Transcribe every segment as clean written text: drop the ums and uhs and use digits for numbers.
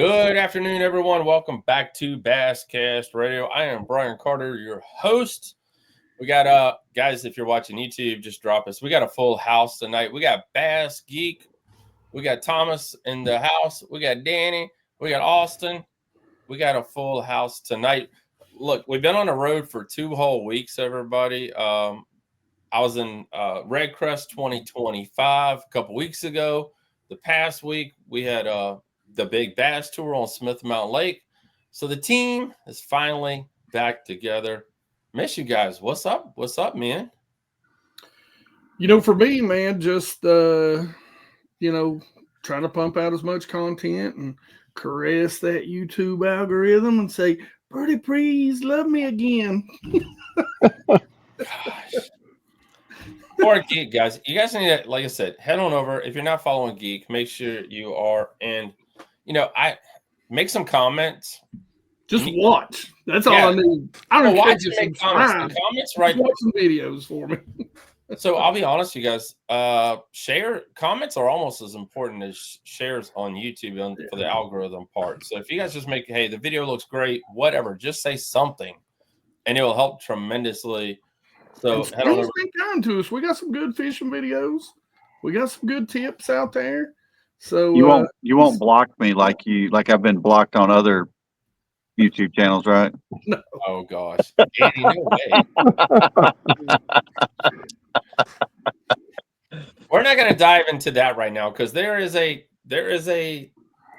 Good afternoon, everyone. Welcome back to Basscast Radio. I am Brian Carter, your host. We got guys, if you're watching YouTube, just drop us. We got a full house tonight. We got Bass Geek. We got Thomas in the house. We got Danny. We got Austin. We got a full house tonight. Look, we've been on the road for 2 whole weeks, everybody. I was in Red Crest 2025 a couple weeks ago. The past week, we had the big bass tour on Smith Mountain Lake. So the team is finally back together. Miss you guys. What's up? What's up, man? For me, man, just, trying to pump out as much content and caress that YouTube algorithm and say, pretty please love me again. Gosh. Or Geek, guys. You guys need to, like I said, head on over. If you're not following Geek, make sure you are. And, I make some comments. Just watch. That's all I need. I don't watch and make comments. The comments, right? Watch some videos for me. So I'll be honest, you guys. Share comments are almost as important as shares on YouTube for the algorithm part. So if you guys just make, hey, the video looks great, whatever, just say something, and it will help tremendously. So head on over. Be kind to us. We got some good fishing videos. We got some good tips out there. So you won't block me like I've been blocked on other YouTube channels, right? No. Oh gosh, Danny, no way. We're not going to dive into that right now because there is a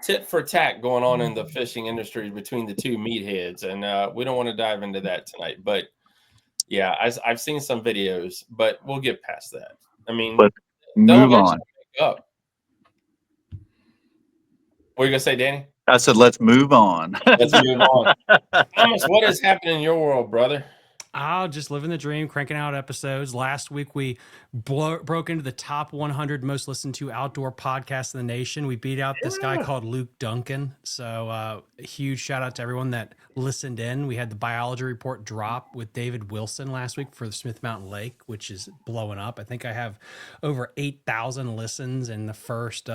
tit for tat going on in the fishing industry between the two meatheads, and we don't want to dive into that tonight. But yeah, I've seen some videos, but we'll get past that. I mean, move on. Up. What are you gonna say, Danny? I said, let's move on. Let's move on. Thomas, what is happening in your world, brother? I'll just living the dream, cranking out episodes. Last week, we broke into the top 100 most listened to outdoor podcasts in the nation. We beat out this guy called Luke Duncan. So a huge shout out to everyone that listened in. We had the biology report drop with David Wilson last week for the Smith Mountain Lake, which is blowing up. I think I have over 8,000 listens in the first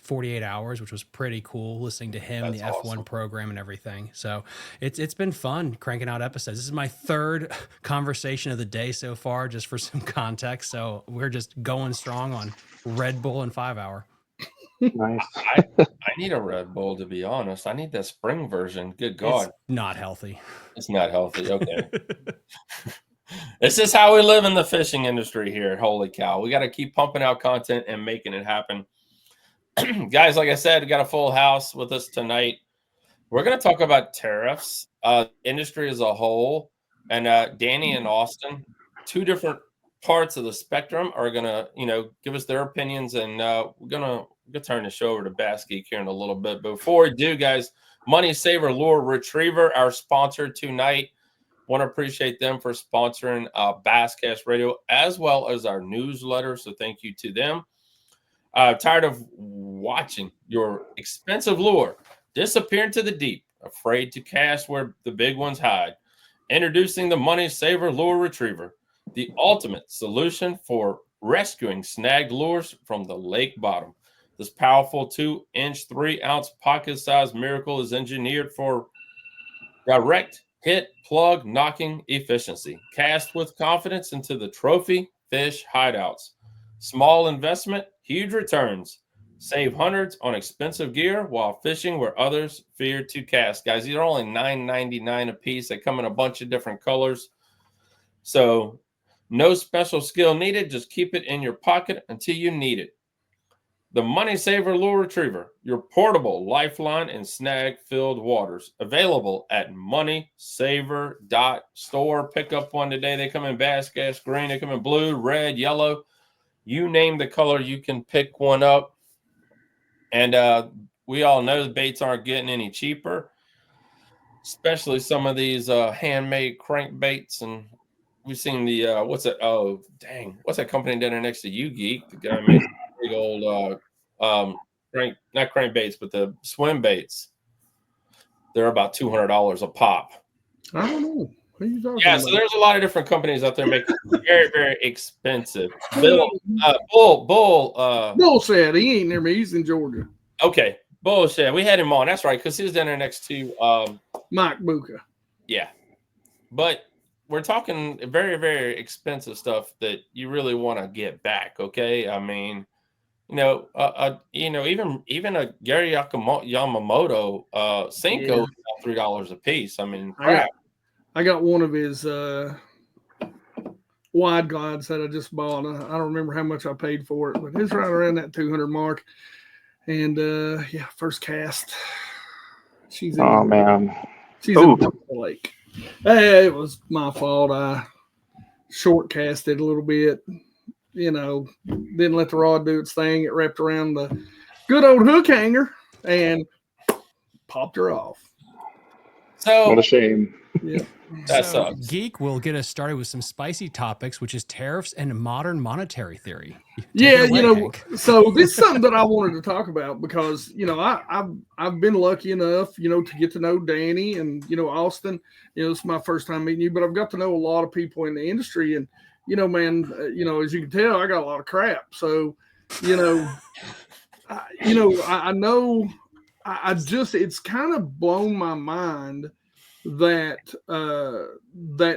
48 hours, which was pretty cool listening to him, the awesome. F1 program and everything. So it's been fun cranking out episodes. This is my third conversation of the day so far, just for some context. So we're just going strong on Red Bull and 5 Hour. Nice. I need a Red Bull, to be honest. I need that spring version. Good God. It's not healthy. It's not healthy. Okay. This is how we live in the fishing industry here. Holy cow. We got to keep pumping out content and making it happen. Guys, like I said, we got a full house with us tonight. We're going to talk about tariffs, industry as a whole. And Danny and Austin, two different parts of the spectrum, are going to, give us their opinions. And we're going to turn the show over to Bass Geek here in a little bit. But before we do, guys, Money Saver Lure Retriever, our sponsor tonight. Want to appreciate them for sponsoring Basscast Radio as well as our newsletter. So thank you to them. Tired of watching your expensive lure disappear into the deep, afraid to cast where the big ones hide? Introducing the Money Saver Lure Retriever, the ultimate solution for rescuing snagged lures from the lake bottom. This powerful 2-inch, 3-ounce pocket-sized miracle is engineered for direct hit, plug, knocking efficiency. Cast with confidence into the trophy fish hideouts. Small investment, huge returns. Save hundreds on expensive gear while fishing where others fear to cast. Guys, these are only $9.99 a piece. They come in a bunch of different colors. So no special skill needed. Just keep it in your pocket until you need it. The Money Saver Lure Retriever, your portable lifeline in snag-filled waters. Available at moneysaver.store. Pick up one today. They come in bass gas green. They come in blue, red, yellow. You name the color, you can pick one up. And we all know the baits aren't getting any cheaper, especially some of these handmade crankbaits. And we've seen the what's that company down there next to you, Geek? The guy made big old not crankbaits, but the swim baits. They're about $200 a pop. I don't know. What are you talking about? So there's a lot of different companies out there making very, very expensive. Bull said he ain't near me. He's in Georgia. Okay. Bullshit. We had him on. That's right, because he was down there next to Mike Buka. Yeah. But we're talking very, very expensive stuff that you really want to get back. Okay. I mean, even a Gary Yamamoto Cinco is about $3 a piece. I mean, crap. I got one of his wide glides that I just bought. I don't remember how much I paid for it, but it's right around that 200 mark. And first cast. She's in the lake. It was my fault. I short casted a little bit. Didn't let the rod do its thing. It wrapped around the good old hook hanger and popped her off. So what a shame. Yeah. That sucks. Geek will get us started with some spicy topics, which is tariffs and modern monetary theory. So this is something that I wanted to talk about because I've been lucky enough to get to know Danny and Austin. It's my first time meeting you, but I've got to know a lot of people in the industry, and man, as you can tell, I got a lot of crap. So I know it's kind of blown my mind that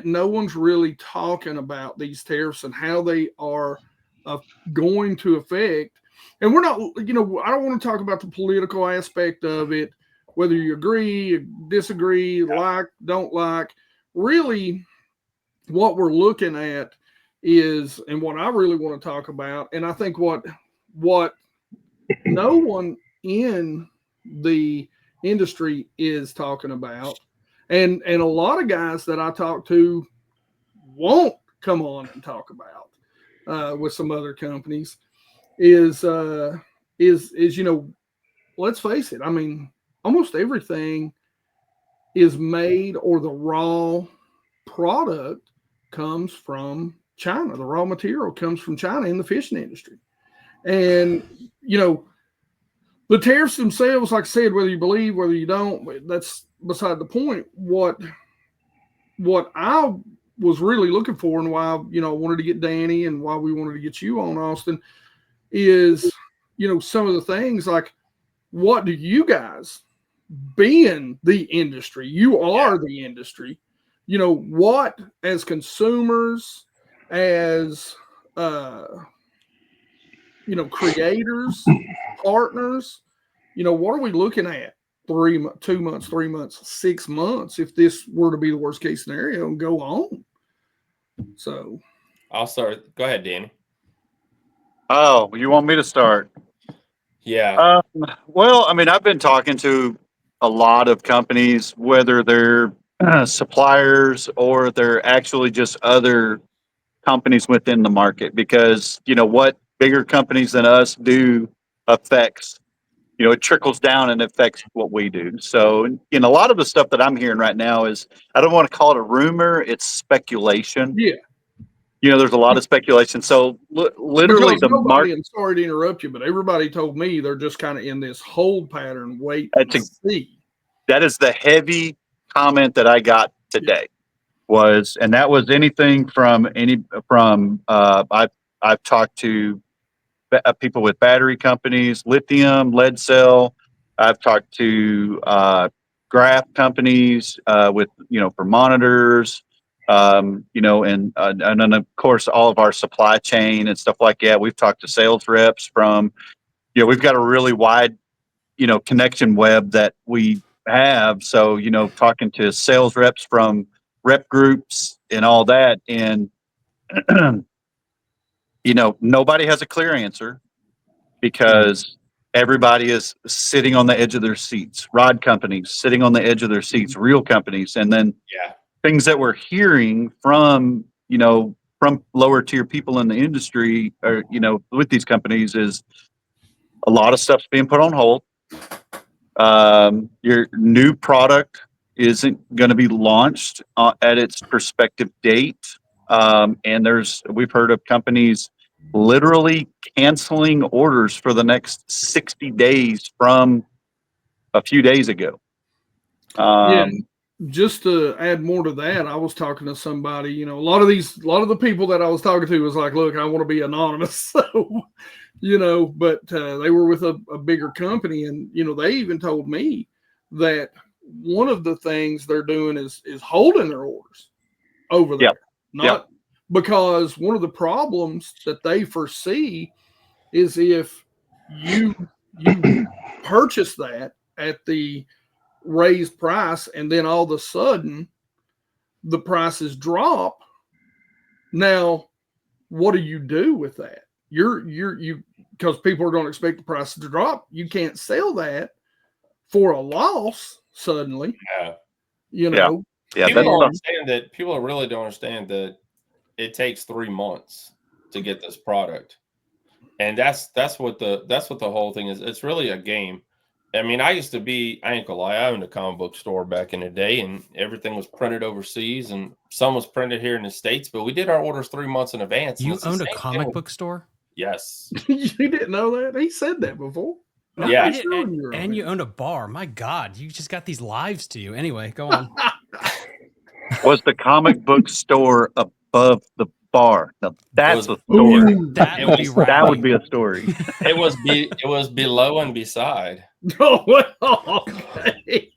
no one's really talking about these tariffs and how they are going to affect. And we're not, I don't want to talk about the political aspect of it, whether you agree, disagree, like, don't like. Really, what we're looking at is, and what I really want to talk about, and I think what no one in the industry is talking about, and a lot of guys that I talk to won't come on and talk about with some other companies is let's face it. I mean, almost everything is made, or the raw product comes from China. The raw material comes from China in the fishing industry. And, the tariffs themselves, like I said, whether you believe, whether you don't, that's beside the point. What I was really looking for, and why, I wanted to get Danny and why we wanted to get you on, Austin, is, some of the things like, what do you guys, being the industry, you are the industry, what as consumers, as, creators, partners, what are we looking at? 2 months, 3 months, 6 months, if this were to be the worst case scenario and go on. So I'll start. Go ahead, Danny. Oh, you want me to start? Yeah. Well, I mean, I've been talking to a lot of companies, whether they're suppliers or they're actually just other companies within the market, because what bigger companies than us do affects, it trickles down and affects what we do. So a lot of the stuff that I'm hearing right now is, I don't want to call it a rumor, it's speculation. Yeah. There's a lot of speculation. So literally I'm sorry to interrupt you, but everybody told me they're just kind of in this hold pattern, wait to see. That is the heavy comment that I got today. And that was anything from I've talked to people with battery companies, lithium, lead cell. I've talked to graph companies with for monitors, and then of course all of our supply chain and stuff like that. We've talked to sales reps from, we've got a really wide connection web that we have. So talking to sales reps from rep groups and all that, and nobody has a clear answer, because everybody is sitting on the edge of their seats. Rod companies sitting on the edge of their seats, real companies. And then things that we're hearing from lower tier people in the industry, or with these companies, is a lot of stuff's being put on hold. Your new product isn't going to be launched at its prospective date. And we've heard of companies literally canceling orders for the next 60 days from a few days ago. Just to add more to that, I was talking to somebody, a lot of the people that I was talking to was like, look, I want to be anonymous. So, but they were with a bigger company, and they even told me that one of the things they're doing is holding their orders over there. Yep. Not because one of the problems that they foresee is if you purchase that at the raised price and then all of a sudden the prices drop. Now, what do you do with that? You because people are going to expect the prices to drop. You can't sell that for a loss suddenly. Yeah. People don't understand that. People really don't understand that it takes 3 months to get this product, and that's what the whole thing is. It's really a game. I mean, I ain't gonna lie, I owned a comic book store back in the day, and everything was printed overseas, and some was printed here in the States, but we did our orders 3 months in advance. You owned a comic book store? Yes. You didn't know that? He said that before. No, Yeah. And you owned a bar. My God, you just got these lives to you. Anyway, go on. Was the comic book store above the bar? Now that's a story. That would be right. That would be a story. It was below and beside. Oh, well, okay.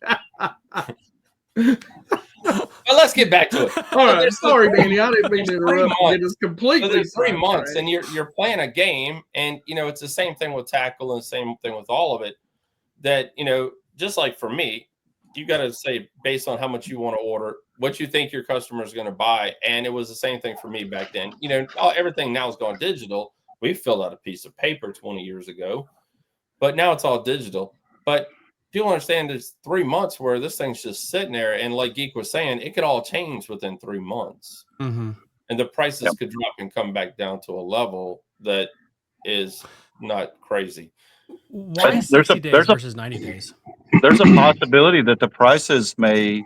But let's get back to it. All right, sorry, Danny. I didn't mean to interrupt. It is completely. So there's 3 months, and you're playing a game, and it's the same thing with tackle and the same thing with all of it. That just like for me, you got to say based on how much you want to order, what you think your customer is going to buy, and it was the same thing for me back then. Everything now is gone digital. We filled out a piece of paper 20 years ago, but now it's all digital. But people understand there's 3 months where this thing's just sitting there, and like Geek was saying, it could all change within 3 months, and the prices could drop and come back down to a level that is not crazy. Why 60 days versus 90 days? There's a possibility that the prices may,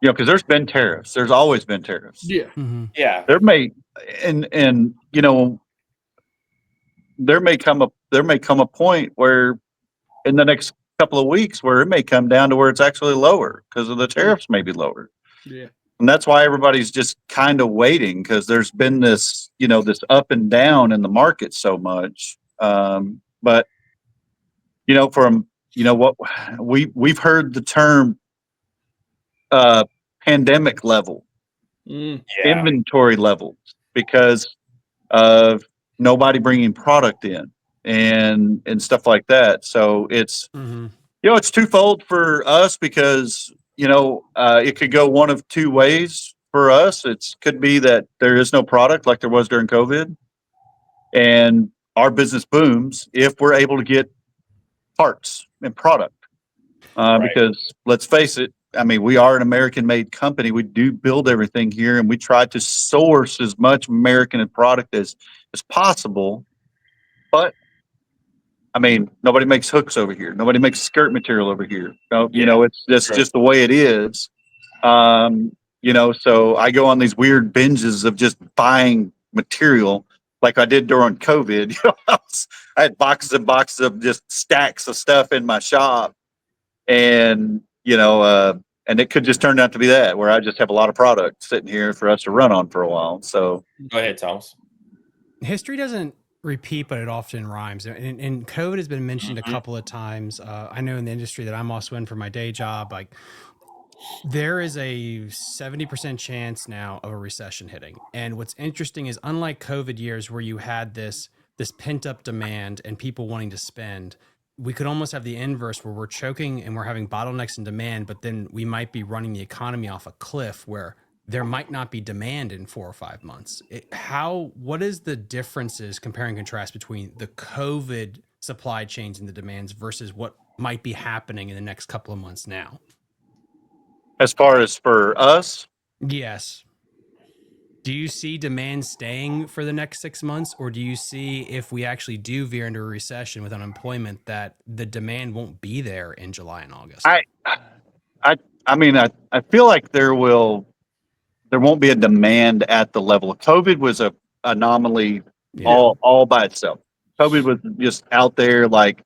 because there's been tariffs. There's always been tariffs. Yeah, yeah. There may, and there may come a point where in the next couple of weeks where it may come down to where it's actually lower because of the tariffs may be lower. Yeah. And that's why everybody's just kind of waiting, because there's been this, this up and down in the market so much. But from what we've heard the term pandemic level, inventory levels, because of nobody bringing product in and stuff like that. So it's it's twofold for us, because it could go one of two ways for us. It could be that there is no product like there was during COVID, and our business booms if we're able to get parts and product. Because let's face it, I mean, we are an American-made company. We do build everything here, and we try to source as much American product as possible. But I mean, nobody makes hooks over here. Nobody makes skirt material over here. It's just the way it is. So I go on these weird binges of just buying material, like I did during COVID. I had boxes and boxes of just stacks of stuff in my shop, and and it could just turn out to be that, where I just have a lot of product sitting here for us to run on for a while. So go ahead, Thomas. History doesn't repeat, but it often rhymes. And COVID has been mentioned a couple of times. I know in the industry that I'm also in for my day job, like there is a 70% chance now of a recession hitting. And what's interesting is, unlike COVID years where you had this pent up demand and people wanting to spend, we could almost have the inverse, where we're choking and we're having bottlenecks in demand, but then we might be running the economy off a cliff where there might not be demand in 4 or 5 months. What is the differences, compare and contrast, between the COVID supply chains and the demands versus what might be happening in the next couple of months now? As far as for us? Yes. Do you see demand staying for the next 6 months, or do you see, if we actually do veer into a recession with unemployment, that the demand won't be there in July and August? I mean, I feel like there won't be a demand at the level. COVID was a anomaly all by itself. COVID was just out there, like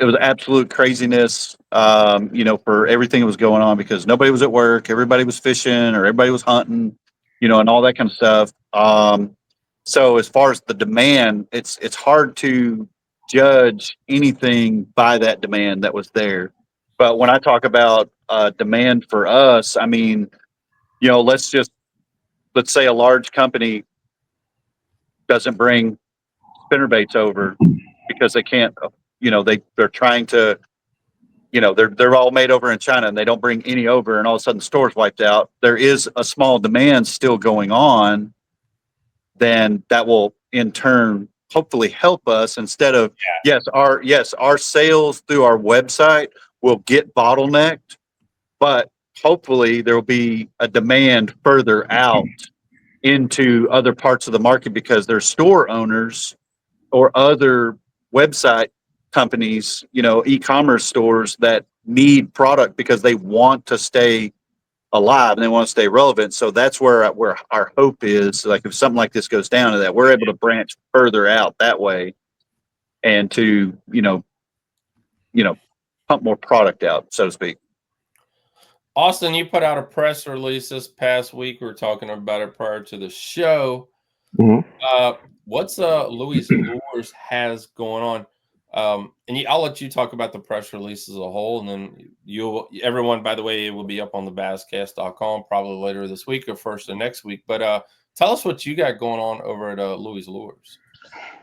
it was absolute craziness, for everything that was going on, because nobody was at work, everybody was fishing or everybody was hunting, and all that kind of stuff. So as far as the demand, it's hard to judge anything by that demand that was there. But when I talk about demand for us, I mean, let's say a large company doesn't bring spinnerbaits over because they can't, they're trying to, they're all made over in China and they don't bring any over, and all of a sudden the store's wiped out. There is a small demand still going on, then that will in turn hopefully help us instead of our sales through our website will get bottlenecked, but hopefully there will be a demand further out into other parts of the market because there's store owners or other website companies, e-commerce stores that need product because they want to stay alive and they want to stay relevant. So that's where our hope is. Like if something like this goes down to that, we're able to branch further out that way and to, pump more product out, so to speak. Austin, you put out a press release this past week. We were talking about it prior to the show. What's Louis Lures has going on? And I'll let you talk about the press release as a whole, and then everyone, by the way, it will be up on the basscast.com probably later this week or first of next week. But tell us what you got going on over at Louis Lures.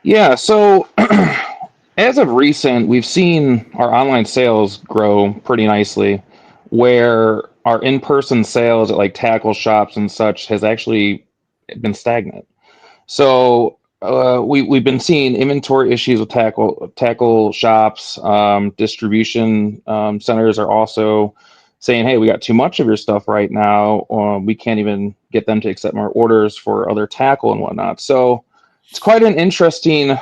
Yeah, so as of recent, we've seen our online sales grow pretty nicely, where our in-person sales at like tackle shops and such has actually been stagnant. So we've been seeing inventory issues with tackle shops. Distribution centers are also saying, "Hey, we got too much of your stuff right now. We can't even get them to accept more orders for other tackle and whatnot." So it's quite an interesting,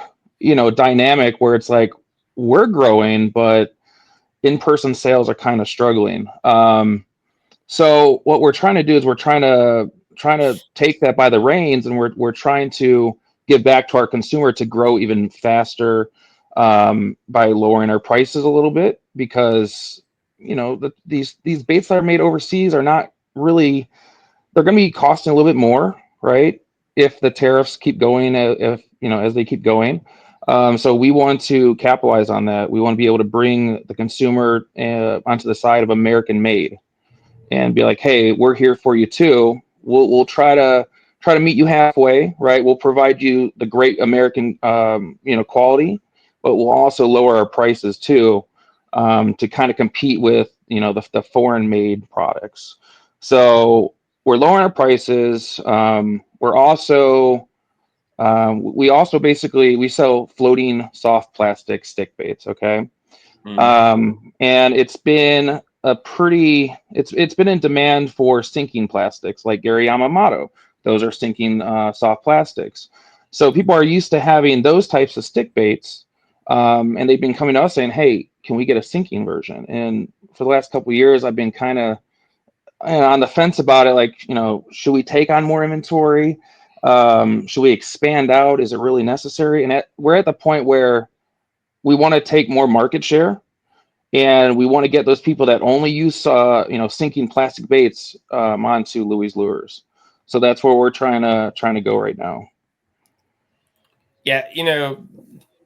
dynamic where it's like we're growing, but in-person sales are kind of struggling. So what we're trying to do is we're trying to take that by the reins, and we're trying to give back to our consumer to grow even faster by lowering our prices a little bit, because these baits that are made overseas are not really, they're going to be costing a little bit more, right? If the tariffs keep going, as they keep going. So we want to capitalize on that. We want to be able to bring the consumer onto the side of American made, and be like, "Hey, we're here for you too. We'll try to meet you halfway, right? We'll provide you the great American, quality, but we'll also lower our prices too, to kind of compete with, the foreign made products." So we're lowering our prices. We're also we sell floating soft plastic stick baits. Okay. And it's been it's been in demand for sinking plastics like Gary Yamamoto. Those are sinking soft plastics. So people are used to having those types of stick baits, and they've been coming to us saying, "Hey, can we get a sinking version?" And for the last couple of years, I've been kind of on the fence about it. Like, should we take on more inventory? Should we expand out? Is it really necessary? And we're at the point where we want to take more market share. And we want to get those people that only use, sinking plastic baits onto Louis Lures. So that's where we're trying to go right now. Yeah,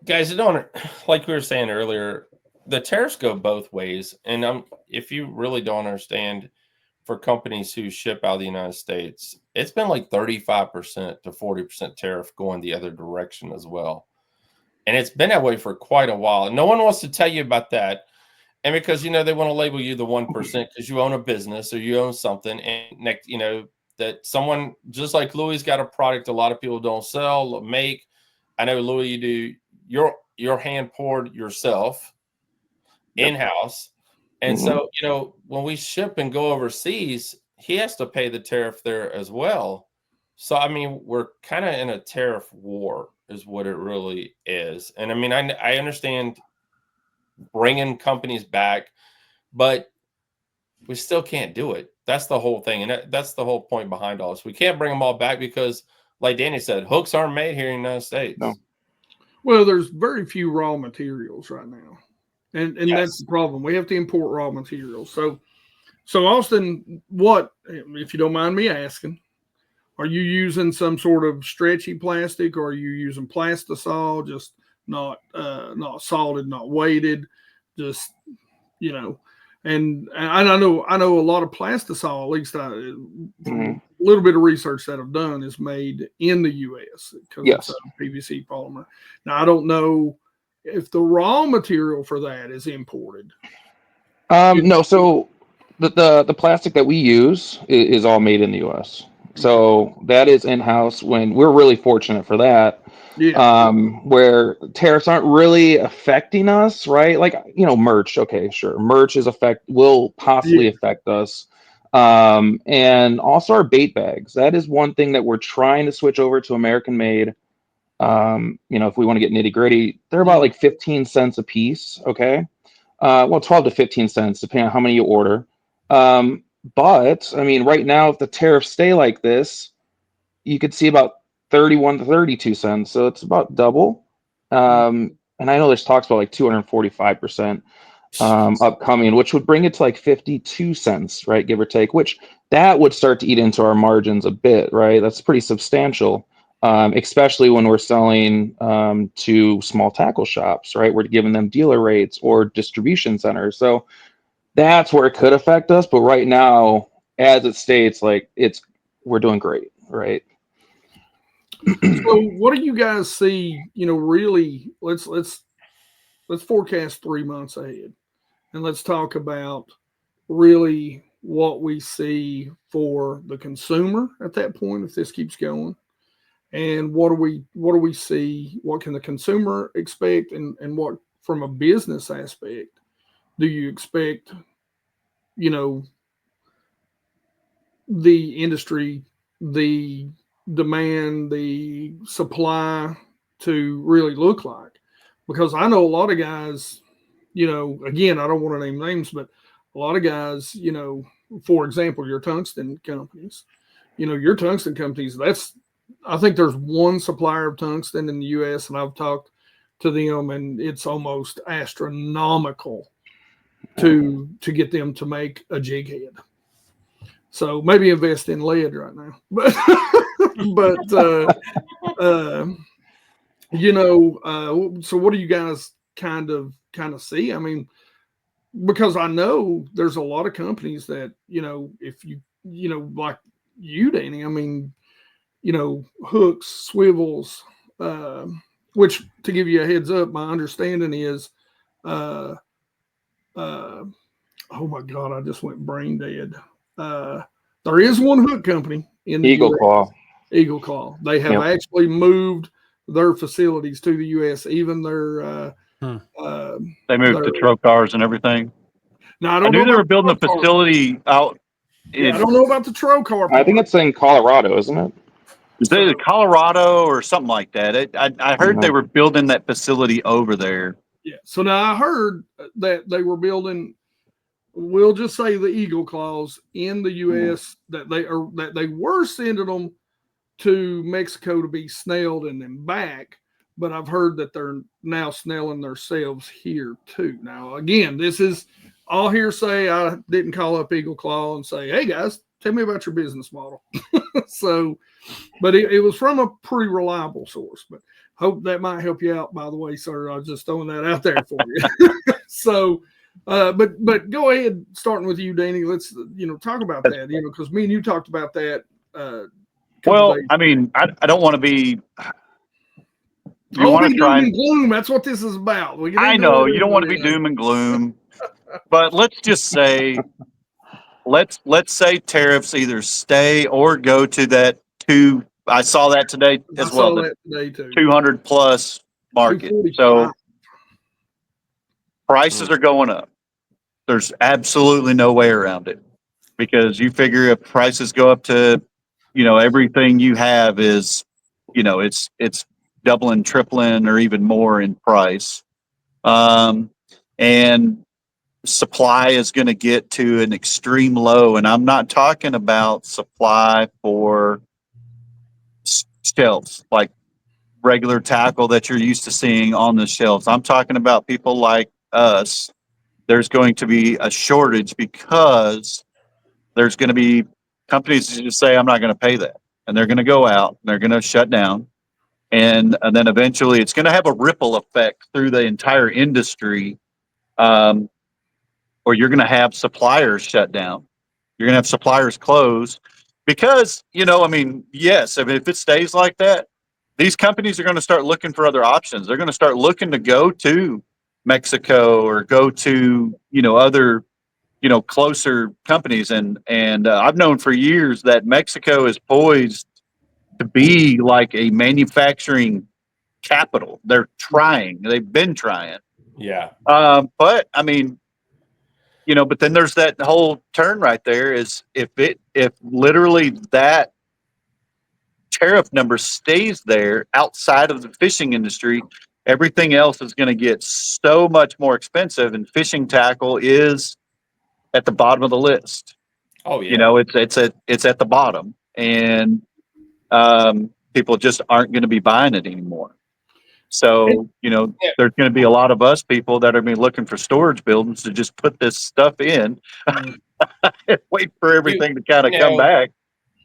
guys, like we were saying earlier, the tariffs go both ways. And if you really don't understand, for companies who ship out of the United States, it's been like 35% to 40% tariff going the other direction as well. And it's been that way for quite a while. And no one wants to tell you about that. And because, they want to label you the 1% because you own a business or you own something. And next, that someone just like Louis got a product a lot of people don't sell, make. I know, Louis, you do your hand poured yourself in-house. And so, when we ship and go overseas, he has to pay the tariff there as well. So, I mean, we're kind of in a tariff war is what it really is. And I mean, I understand bringing companies back, but we still can't do it. That's the whole thing. And that's the whole point behind all this. We can't bring them all back because, like Danny said, hooks aren't made here in the United States. No. Well, there's very few raw materials right now. And Yes. That's the problem. We have to import raw materials. So Austin, what, if you don't mind me asking, Are you using some sort of stretchy plastic, or are you using plastisol, just not salted, not weighted, just And I know a lot of plastisol, at least from a little bit of research that I've done, is made in the U.S. because it's a PVC polymer. Now I don't know if the raw material for that is imported. No, so the plastic that we use is all made in the U.S. So that is in-house. When we're really fortunate for that, where tariffs aren't really affecting us, right? Like merch. Okay, sure, merch will possibly affect us, and also our bait bags. That is one thing that we're trying to switch over to American made. If we want to get nitty gritty, they're about like 15 cents a piece. Okay. 12 to 15 cents, depending on how many you order. But I mean, right now, if the tariffs stay like this, you could see about 31 to 32 cents. So it's about double. And I know there's talks about like 245% upcoming, which would bring it to like 52 cents, right? Give or take, which that would start to eat into our margins a bit, right? That's pretty substantial. Especially when we're selling to small tackle shops, right? We're giving them dealer rates or distribution centers. So that's where it could affect us. But right now, as it states, like we're doing great, right? So what do you guys see, really, let's forecast 3 months ahead, and let's talk about really what we see for the consumer at that point if this keeps going. And what do we see? What can the consumer expect, and what from a business aspect do you expect? The industry, the demand, the supply to really look like? Because I know a lot of guys. Again, I don't want to name names, but a lot of guys. For example, your tungsten companies. Your tungsten companies. I think there's one supplier of tungsten in the U.S., and I've talked to them, and it's almost astronomical to get them to make a jig head. So maybe invest in lead right now, but so what do you guys kind of see? I mean, because I know there's a lot of companies that if you like you, Danny. I mean, hooks, swivels, which, to give you a heads up, my understanding is, oh my God, I just went brain dead. There is one hook company in the Eagle US, Claw. Eagle Claw. They have actually moved their facilities to the U.S., even their. They moved to Trocars and everything. Now, I knew don't know they were about building a Trocar. facility out. I don't know about the Trocar part. I think it's in Colorado, isn't it? Is it Colorado or something like that? I heard they were building that facility over there. Yeah. So now I heard that they were building, we'll just say the Eagle Claws in the U.S. that they were sending them to Mexico to be snelled and then back. But I've heard that they're now snelling themselves here too. Now, again, this is all hearsay. I didn't call up Eagle Claw and say, "Hey guys, tell me about your business model." So, but it was from a pretty reliable source. But hope that might help you out. By the way, sir, I was just throwing that out there for you. So, but go ahead, starting with you, Danny. Let's talk about that. Because me and you talked about that. Well, I mean, I don't want to be. You want to try and gloom. That's what this is about. I know you don't want to be doom and gloom, but let's just say, let's say tariffs either stay or go to that two. I saw that today as well. That today too. 200 plus market. So prices are going up. There's absolutely no way around it, because you figure if prices go up to, everything you have is, it's doubling, tripling, or even more in price. And supply is going to get to an extreme low. And I'm not talking about supply for shelves, like regular tackle that you're used to seeing on the shelves. I'm talking about people like us. There's going to be a shortage because there's going to be companies that just say, I'm not going to pay that. and they're going to go out and they're going to shut down. And then eventually it's going to have a ripple effect through the entire industry, or you're going to have suppliers shut down. You're going to have suppliers close because, I mean, yes, I mean, if it stays like that, these companies are going to start looking for other options. They're going to start looking to go to Mexico or go to, other, closer companies. And I've known for years that Mexico is poised to be like a manufacturing capital. They've been trying. Yeah. But I mean, but then there's that whole turn right there is if literally that tariff number stays there outside of the fishing industry, everything else is going to get so much more expensive, and fishing tackle is at the bottom of the list. Oh yeah. It's at the bottom, and people just aren't going to be buying it anymore. So, there's going to be a lot of us people that are going to be looking for storage buildings to just put this stuff in and wait for everything to kind of come back.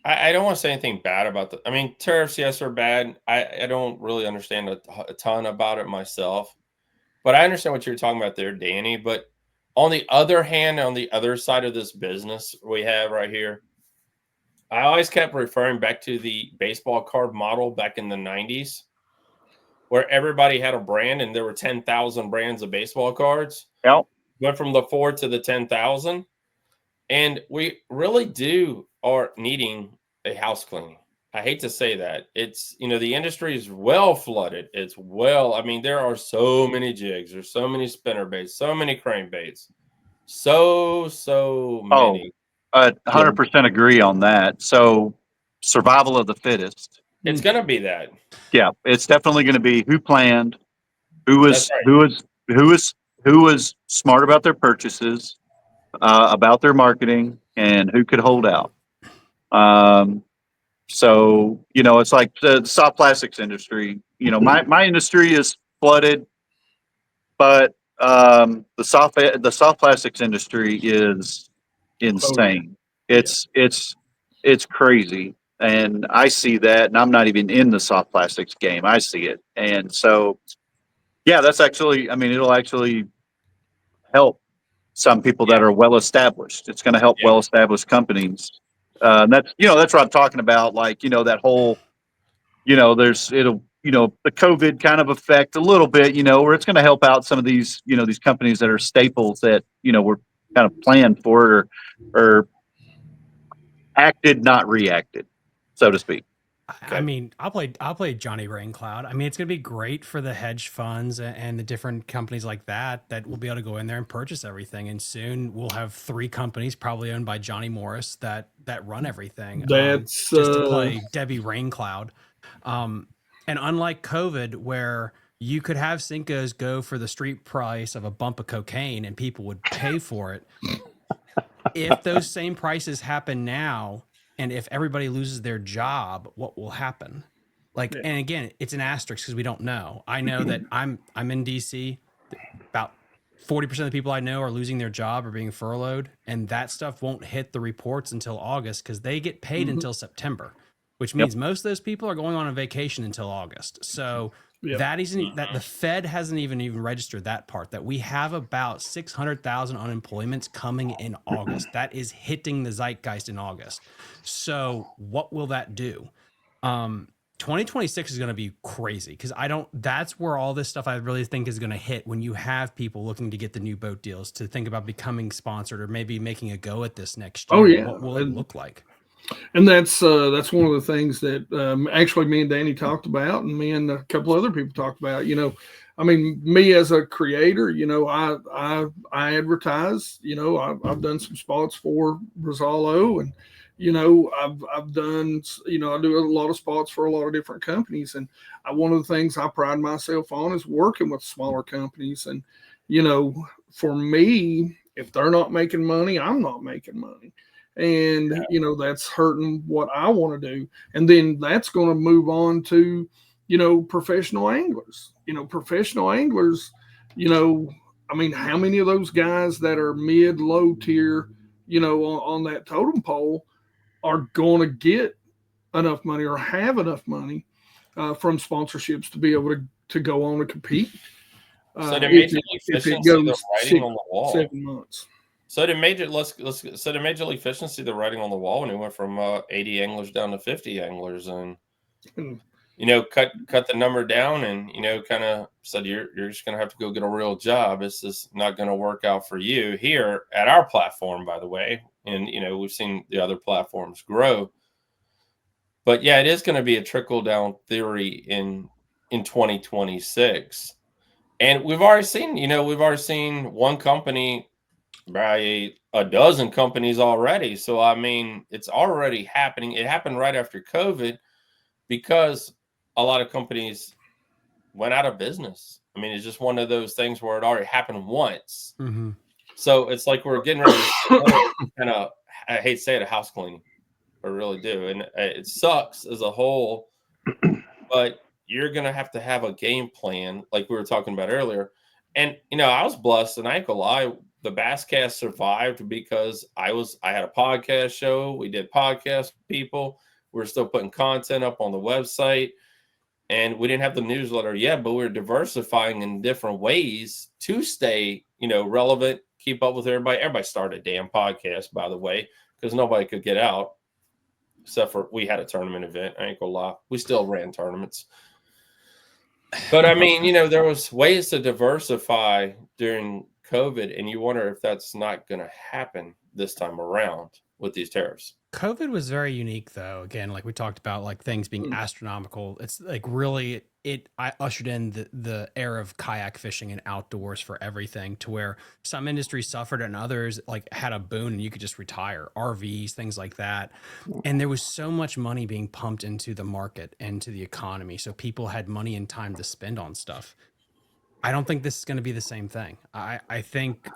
I don't want to say anything bad about I mean, tariffs, yes, are bad. I don't really understand a ton about it myself, but I understand what you're talking about there, Danny. But on the other hand, on the other side of this business we have right here, I always kept referring back to the baseball card model back in the 90s, where everybody had a brand and there were 10,000 brands of baseball cards. Yep. Went from the 4 to the 10,000. And we really are needing a house cleaning. I hate to say that. It's, the industry is well flooded. I mean, there are so many jigs. There's so many spinner baits, so many crane baits. So many. 100% agree on that. So survival of the fittest. It's going to be that. Yeah, it's definitely going to be who planned, who was smart about their purchases, about their marketing, and who could hold out. So it's like the soft plastics industry. My industry is flooded, but the soft plastics industry is insane. It's crazy. And I see that, and I'm not even in the soft plastics game. I see it. And so, yeah, that's actually, I mean, it'll actually help some people that are well established. It's going to help well established companies. That's what I'm talking about. Like, that whole, the COVID kind of effect a little bit, where it's going to help out some of these, these companies that are staples that, were kind of planned for or acted, not reacted, so to speak. I mean, I'll play Johnny Raincloud. I mean, it's going to be great for the hedge funds and the different companies like that will be able to go in there and purchase everything. And soon we'll have 3 companies probably owned by Johnny Morris that run everything. That's just to play Debbie Raincloud. And unlike COVID, where you could have Cinco's go for the street price of a bump of cocaine and people would pay for it. If those same prices happen now, and if everybody loses their job, what will happen? And again, it's an asterisk because we don't know. I know that I'm in DC. About 40% of the people I know are losing their job or being furloughed, and that stuff won't hit the reports until August because they get paid until September, which means most of those people are going on a vacation until August. So that the Fed hasn't even registered that part, that we have about 600,000 unemployments coming in August. That is hitting the zeitgeist in August. So what will that do? 2026 is going to be crazy because that's where all this stuff I really think is going to hit when you have people looking to get the new boat deals, to think about becoming sponsored or maybe making a go at this next year. Oh yeah. What will it look like? And that's one of the things that actually me and Danny talked about, and me and a couple other people talked about. I mean, me as a creator, I advertise. I've done some spots for Brazalo, and I've done. I do a lot of spots for a lot of different companies, and one of the things I pride myself on is working with smaller companies. And for me, if they're not making money, I'm not making money. And, that's hurting what I want to do. And then that's going to move on to, professional anglers. Professional anglers, I mean, how many of those guys that are mid, low tier, on that totem pole are going to get enough money or have enough money from sponsorships to be able to go on and compete. So did If Major it, League if Fishing it see the goes writing on the wall? 7 months. So did Major League Fishing see the writing on the wall when it went from 80 anglers down to 50 anglers, and cut the number down, and kind of said you're just gonna have to go get a real job. This is not gonna work out for you here at our platform, by the way. And we've seen the other platforms grow, but yeah, it is going to be a trickle down theory in 2026. And we've already seen one company buy a dozen companies already. So I mean, it's already happening. It happened right after COVID because a lot of companies went out of business. I mean, it's just one of those things where it already happened once. Mm-hmm. So it's like we're getting ready to kind of, I hate to say it, a house cleaning. I really do. And it sucks as a whole, but you're going to have a game plan like we were talking about earlier. And, I was blessed, and I ain't gonna lie, the Basscast survived because I had a podcast show. We did podcast with people. We're still putting content up on the website, and we didn't have the newsletter yet, but we were diversifying in different ways to stay, relevant, keep up with everybody. Everybody started a damn podcast, by the way, because nobody could get out. Except for we had a tournament event. I ain't gonna lie. We still ran tournaments. But I mean, there was ways to diversify during COVID, and you wonder if that's not going to happen this time around with these tariffs. COVID was very unique, though. Again, like we talked about, like things being astronomical. It's like really I ushered in the era of kayak fishing and outdoors for everything, to where some industries suffered and others like had a boon and you could just retire. RVs, things like that. And there was so much money being pumped into the market and to the economy, so people had money and time to spend on stuff. I don't think this is going to be the same thing. I think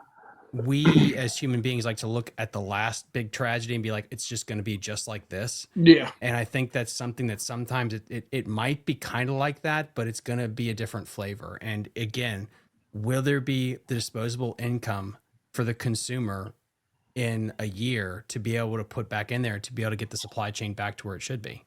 we as human beings like to look at the last big tragedy and be like, it's just going to be just like this. Yeah. And I think that's something that sometimes it might be kind of like that, but it's going to be a different flavor. And again, will there be the disposable income for the consumer in a year to be able to put back in there to be able to get the supply chain back to where it should be?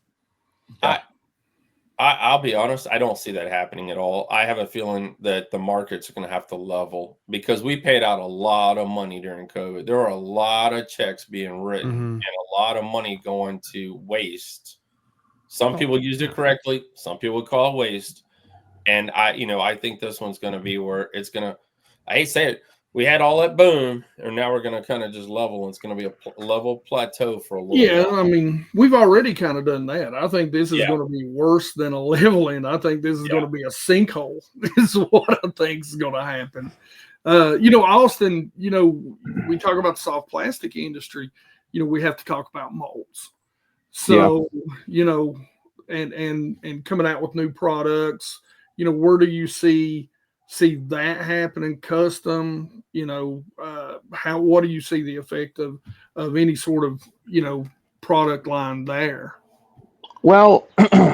I'll be honest, I don't see that happening at all. I have a feeling that the markets are going to have to level because we paid out a lot of money during COVID. There were a lot of checks being written and a lot of money going to waste. Some people used it correctly. Some people call it waste. And I think this one's going to be where it's going to, I hate to say it, we had all that boom, and now we're going to kind of just level, and it's going to be a level plateau for a little while. I mean, we've already kind of done that. I think this is going to be worse than a leveling. I think this is going to be a sinkhole. Is what I think is going to happen. Austin, we talk about the soft plastic industry. We have to talk about molds. So, and coming out with new products, where do you see that happening? Custom, what do you see the effect of any sort of product line there? Well,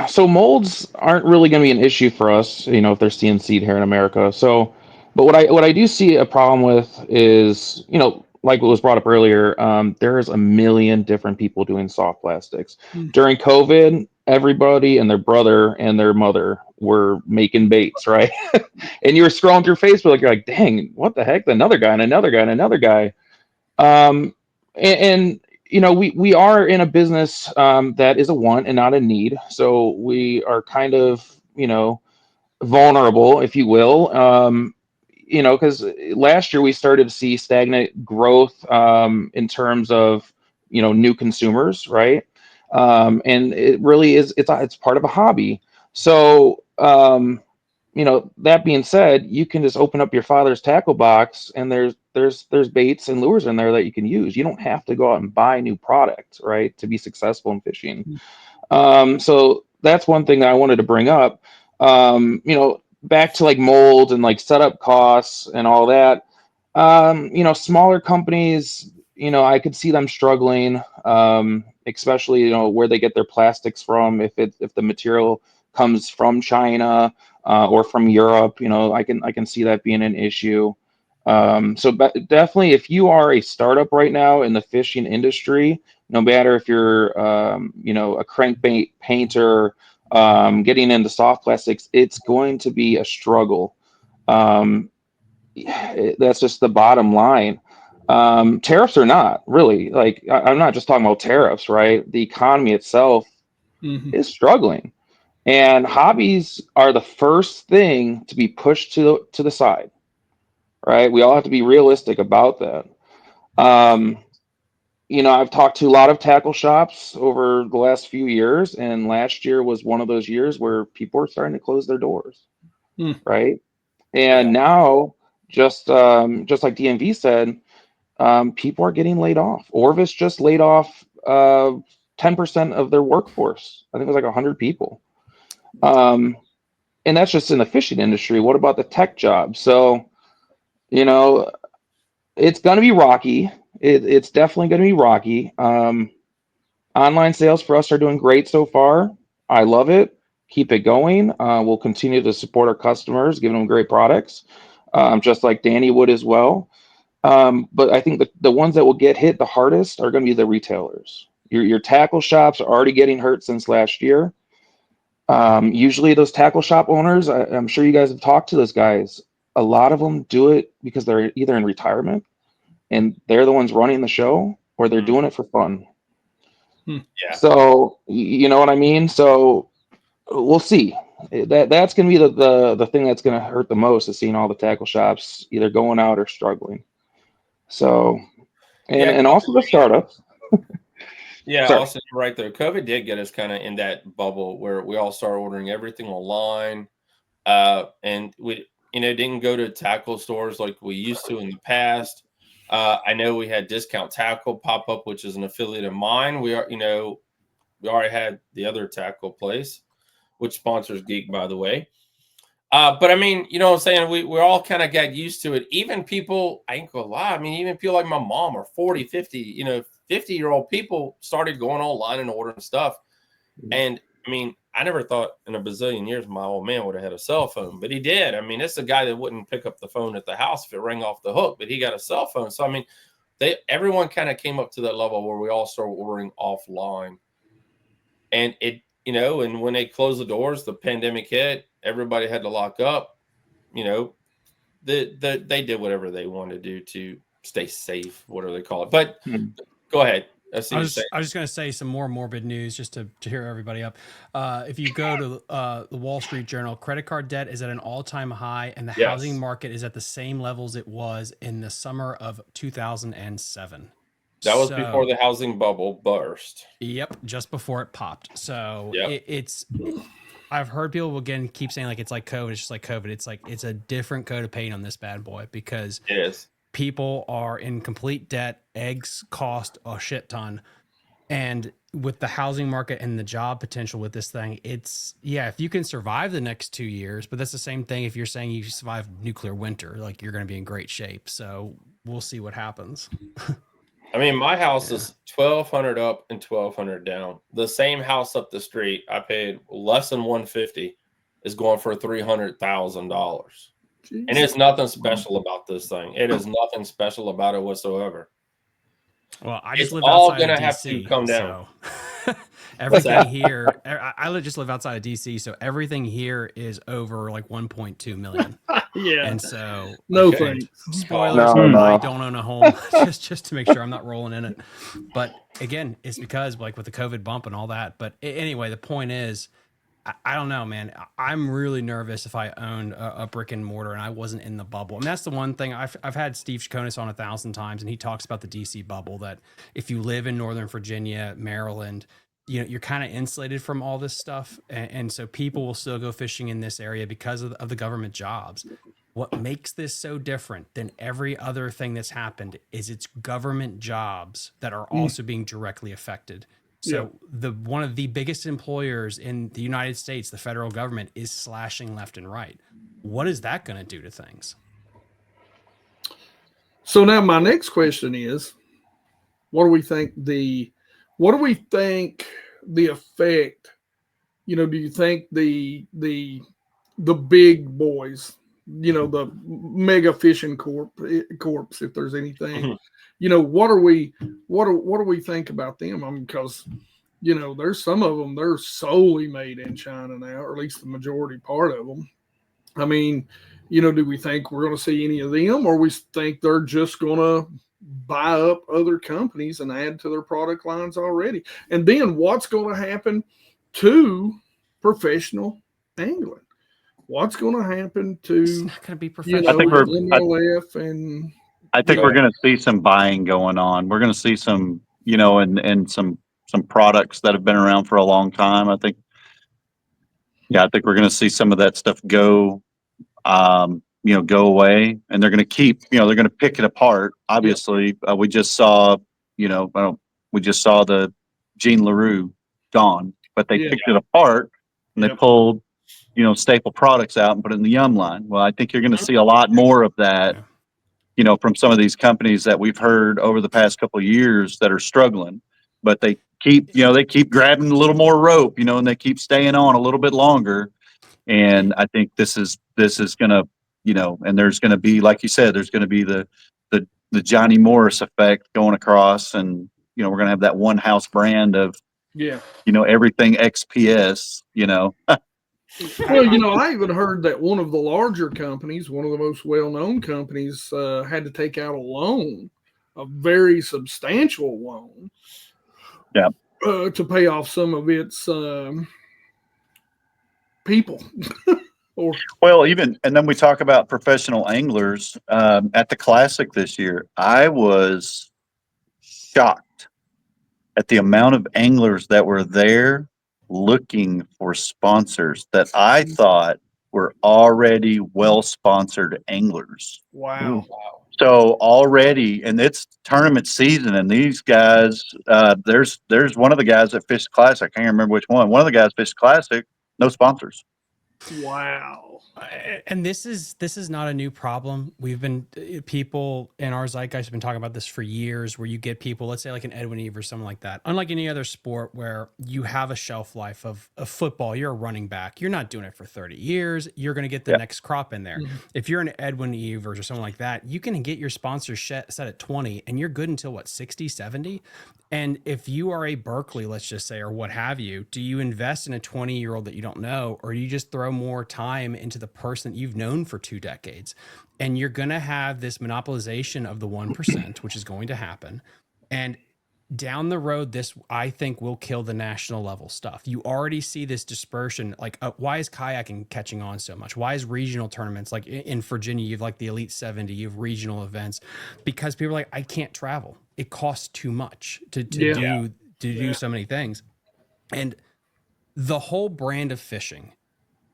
so molds aren't really going to be an issue for us, if they're CNC'd here in America. So, but what I do see a problem with is, like what was brought up earlier, there's a million different people doing soft plastics. During COVID, everybody and their brother and their mother were making baits, right? And you were scrolling through Facebook, you're like, dang, what the heck? Another guy and another guy and another guy. And we are in a business that is a want and not a need. So we are kind of, vulnerable, if you will. Because last year we started to see stagnant growth in terms of, new consumers, right? And it really is, it's part of a hobby. So, that being said, you can just open up your father's tackle box and there's baits and lures in there that you can use. You don't have to go out and buy new products, right, to be successful in fishing. So that's one thing that I wanted to bring up. Back to like molds and like setup costs and all that. Smaller companies, I could see them struggling, especially where they get their plastics from. If the material comes from China or from Europe, I can see that being an issue. So definitely, if you are a startup right now in the fishing industry, no matter if you're, a crankbait painter, getting into soft plastics, it's going to be a struggle. That's just the bottom line. Tariffs are not really like, I'm not just talking about tariffs, right? The economy itself is struggling, and hobbies are the first thing to be pushed to the side, right? We all have to be realistic about that. Um, I've talked to a lot of tackle shops over the last few years, and last year was one of those years where people are starting to close their doors, right? And now, just like DMV said, people are getting laid off. Orvis just laid off 10% of their workforce. I think it was like 100 people. And that's just in the fishing industry. What about the tech jobs? So, you know, it's going to be rocky. It's definitely going to be rocky. Online sales for us are doing great so far. I love it. Keep it going. We'll continue to support our customers, giving them great products, just like Danny would as well. But I think the ones that will get hit the hardest are going to be the retailers. Your tackle shops are already getting hurt since last year. Usually those tackle shop owners, I'm sure you guys have talked to those guys. A lot of them do it because they're either in retirement and they're the ones running the show, or they're doing it for fun. Yeah. So you know what I mean? So we'll see. That's going to be the thing that's going to hurt the most, is seeing all the tackle shops either going out or struggling. So, and also the startups. Yeah, Sorry. also right there. COVID did get us kind of in that bubble where we all started ordering everything online. And we, didn't go to tackle stores like we used to in the past. I know we had Discount Tackle pop up, which is an affiliate of mine. We already had the other tackle place, which sponsors Geek, by the way. But I mean, you know what I'm saying? We all kind of got used to it. Even people, I ain't gonna lie. I mean, even people like my mom or 40, 50, 50-year-old people started going online and ordering stuff. And I mean, I never thought in a bazillion years my old man would have had a cell phone, but he did. I mean, it's a guy that wouldn't pick up the phone at the house if it rang off the hook, but he got a cell phone. So, I mean, everyone kind of came up to that level where we all started ordering offline. And and when they closed the doors, the pandemic hit, everybody had to lock up. They did whatever they wanted to do to stay safe, whatever they call it. But go ahead. I was just going to say some more morbid news just to hear everybody up. If you go to the Wall Street Journal, credit card debt is at an all-time high, and the housing market is at the same levels it was in the summer of 2007. That was before the housing bubble burst. Yep, just before it popped. So I've heard people again keep saying like it's like COVID. It's just like COVID. It's a different coat of paint on this bad boy, because it is. People are in complete debt. Eggs cost a shit ton. And with the housing market and the job potential with this thing, if you can survive the next 2 years, but that's the same thing if you're saying you survive nuclear winter, like you're going to be in great shape. So we'll see what happens. I mean, my house is $1,200 up and $1,200 down. The same house up the street, I paid less than $150, is going for $300,000. And it's nothing special about this thing. It is nothing special about it whatsoever. Well, I just live all outside gonna of DC, have to come down. So everything here, I just live outside of DC, so everything here is over like 1.2 million. And so no thanks. Spoilers, I don't own a home, just to make sure I'm not rolling in it. But again, it's because like with the COVID bump and all that. But anyway, the point is, I don't know, man. I'm really nervous if I owned a brick and mortar and I wasn't in the bubble. And that's the one thing I've had Steve Chaconis on 1,000 times, and he talks about the DC bubble, that if you live in Northern Virginia, Maryland, you're kind of insulated from all this stuff. And so people will still go fishing in this area because of the government jobs. What makes this so different than every other thing that's happened is it's government jobs that are also being directly affected. So one of the biggest employers in the United States, the federal government, is slashing left and right. What is that going to do to things? So now my next question is, what do we think the effect, do you think the big boys, the mega fishing corps, if there's anything, Mhm. what do we think about them? I mean, because there's some of them, they're solely made in China now, or at least the majority part of them. I mean, do we think we're going to see any of them, or we think they're just going to buy up other companies and add to their product lines already? And then what's going to happen to professional angling? What's going to happen It's to not going to be I professional. think we're MLF and I think we're going to see some buying going on. We're going to see some, and some products that have been around for a long time. I think we're going to see some of that stuff go, go away, and they're going to keep, they're going to pick it apart. Obviously, we just saw, we just saw the Jean LaRue gone, but they picked it apart and they pulled, staple products out and put it in the Yum line. Well, I think you're going to see a lot more of that. Yeah. From some of these companies that we've heard over the past couple of years that are struggling, but they keep grabbing a little more rope, and they keep staying on a little bit longer. And I think this is gonna, and there's gonna be, like you said, there's gonna be the Johnny Morris effect going across, and we're gonna have that one house brand of everything XPS. Well, I even heard that one of the larger companies, one of the most well-known companies, had to take out a loan, a very substantial loan, to pay off some of its people. And then we talk about professional anglers at the Classic this year. I was shocked at the amount of anglers that were there looking for sponsors that I thought were already well-sponsored anglers. Wow. So already, and it's tournament season, and these guys, there's one of the guys that fished Classic. I can't remember which one. One of the guys fished Classic, no sponsors. Wow. And this is not a new problem. We've been, people in our zeitgeist have been talking about this for years, where you get people, let's say like an Edwin Eve or something like that. Unlike any other sport where you have a shelf life of football, you're a running back. You're not doing it for 30 years. You're going to get the next crop in there. If you're an Edwin Eve or something like that, you can get your sponsor set at 20 and you're good until what, 60, 70? And if you are a Berkeley, let's just say, or what have you, do you invest in a 20-year-old that you don't know, or do you just throw more time into the person that you've known for 2 decades? And you're going to have this monopolization of the 1%, which is going to happen. And down the road, this, I think, will kill the national level stuff. You already see this dispersion. Like, why is kayaking catching on so much? Why is regional tournaments, like in Virginia, you have like the Elite 70, you have regional events, because people are like, I can't travel. It costs too much to do so many things. And the whole brand of fishing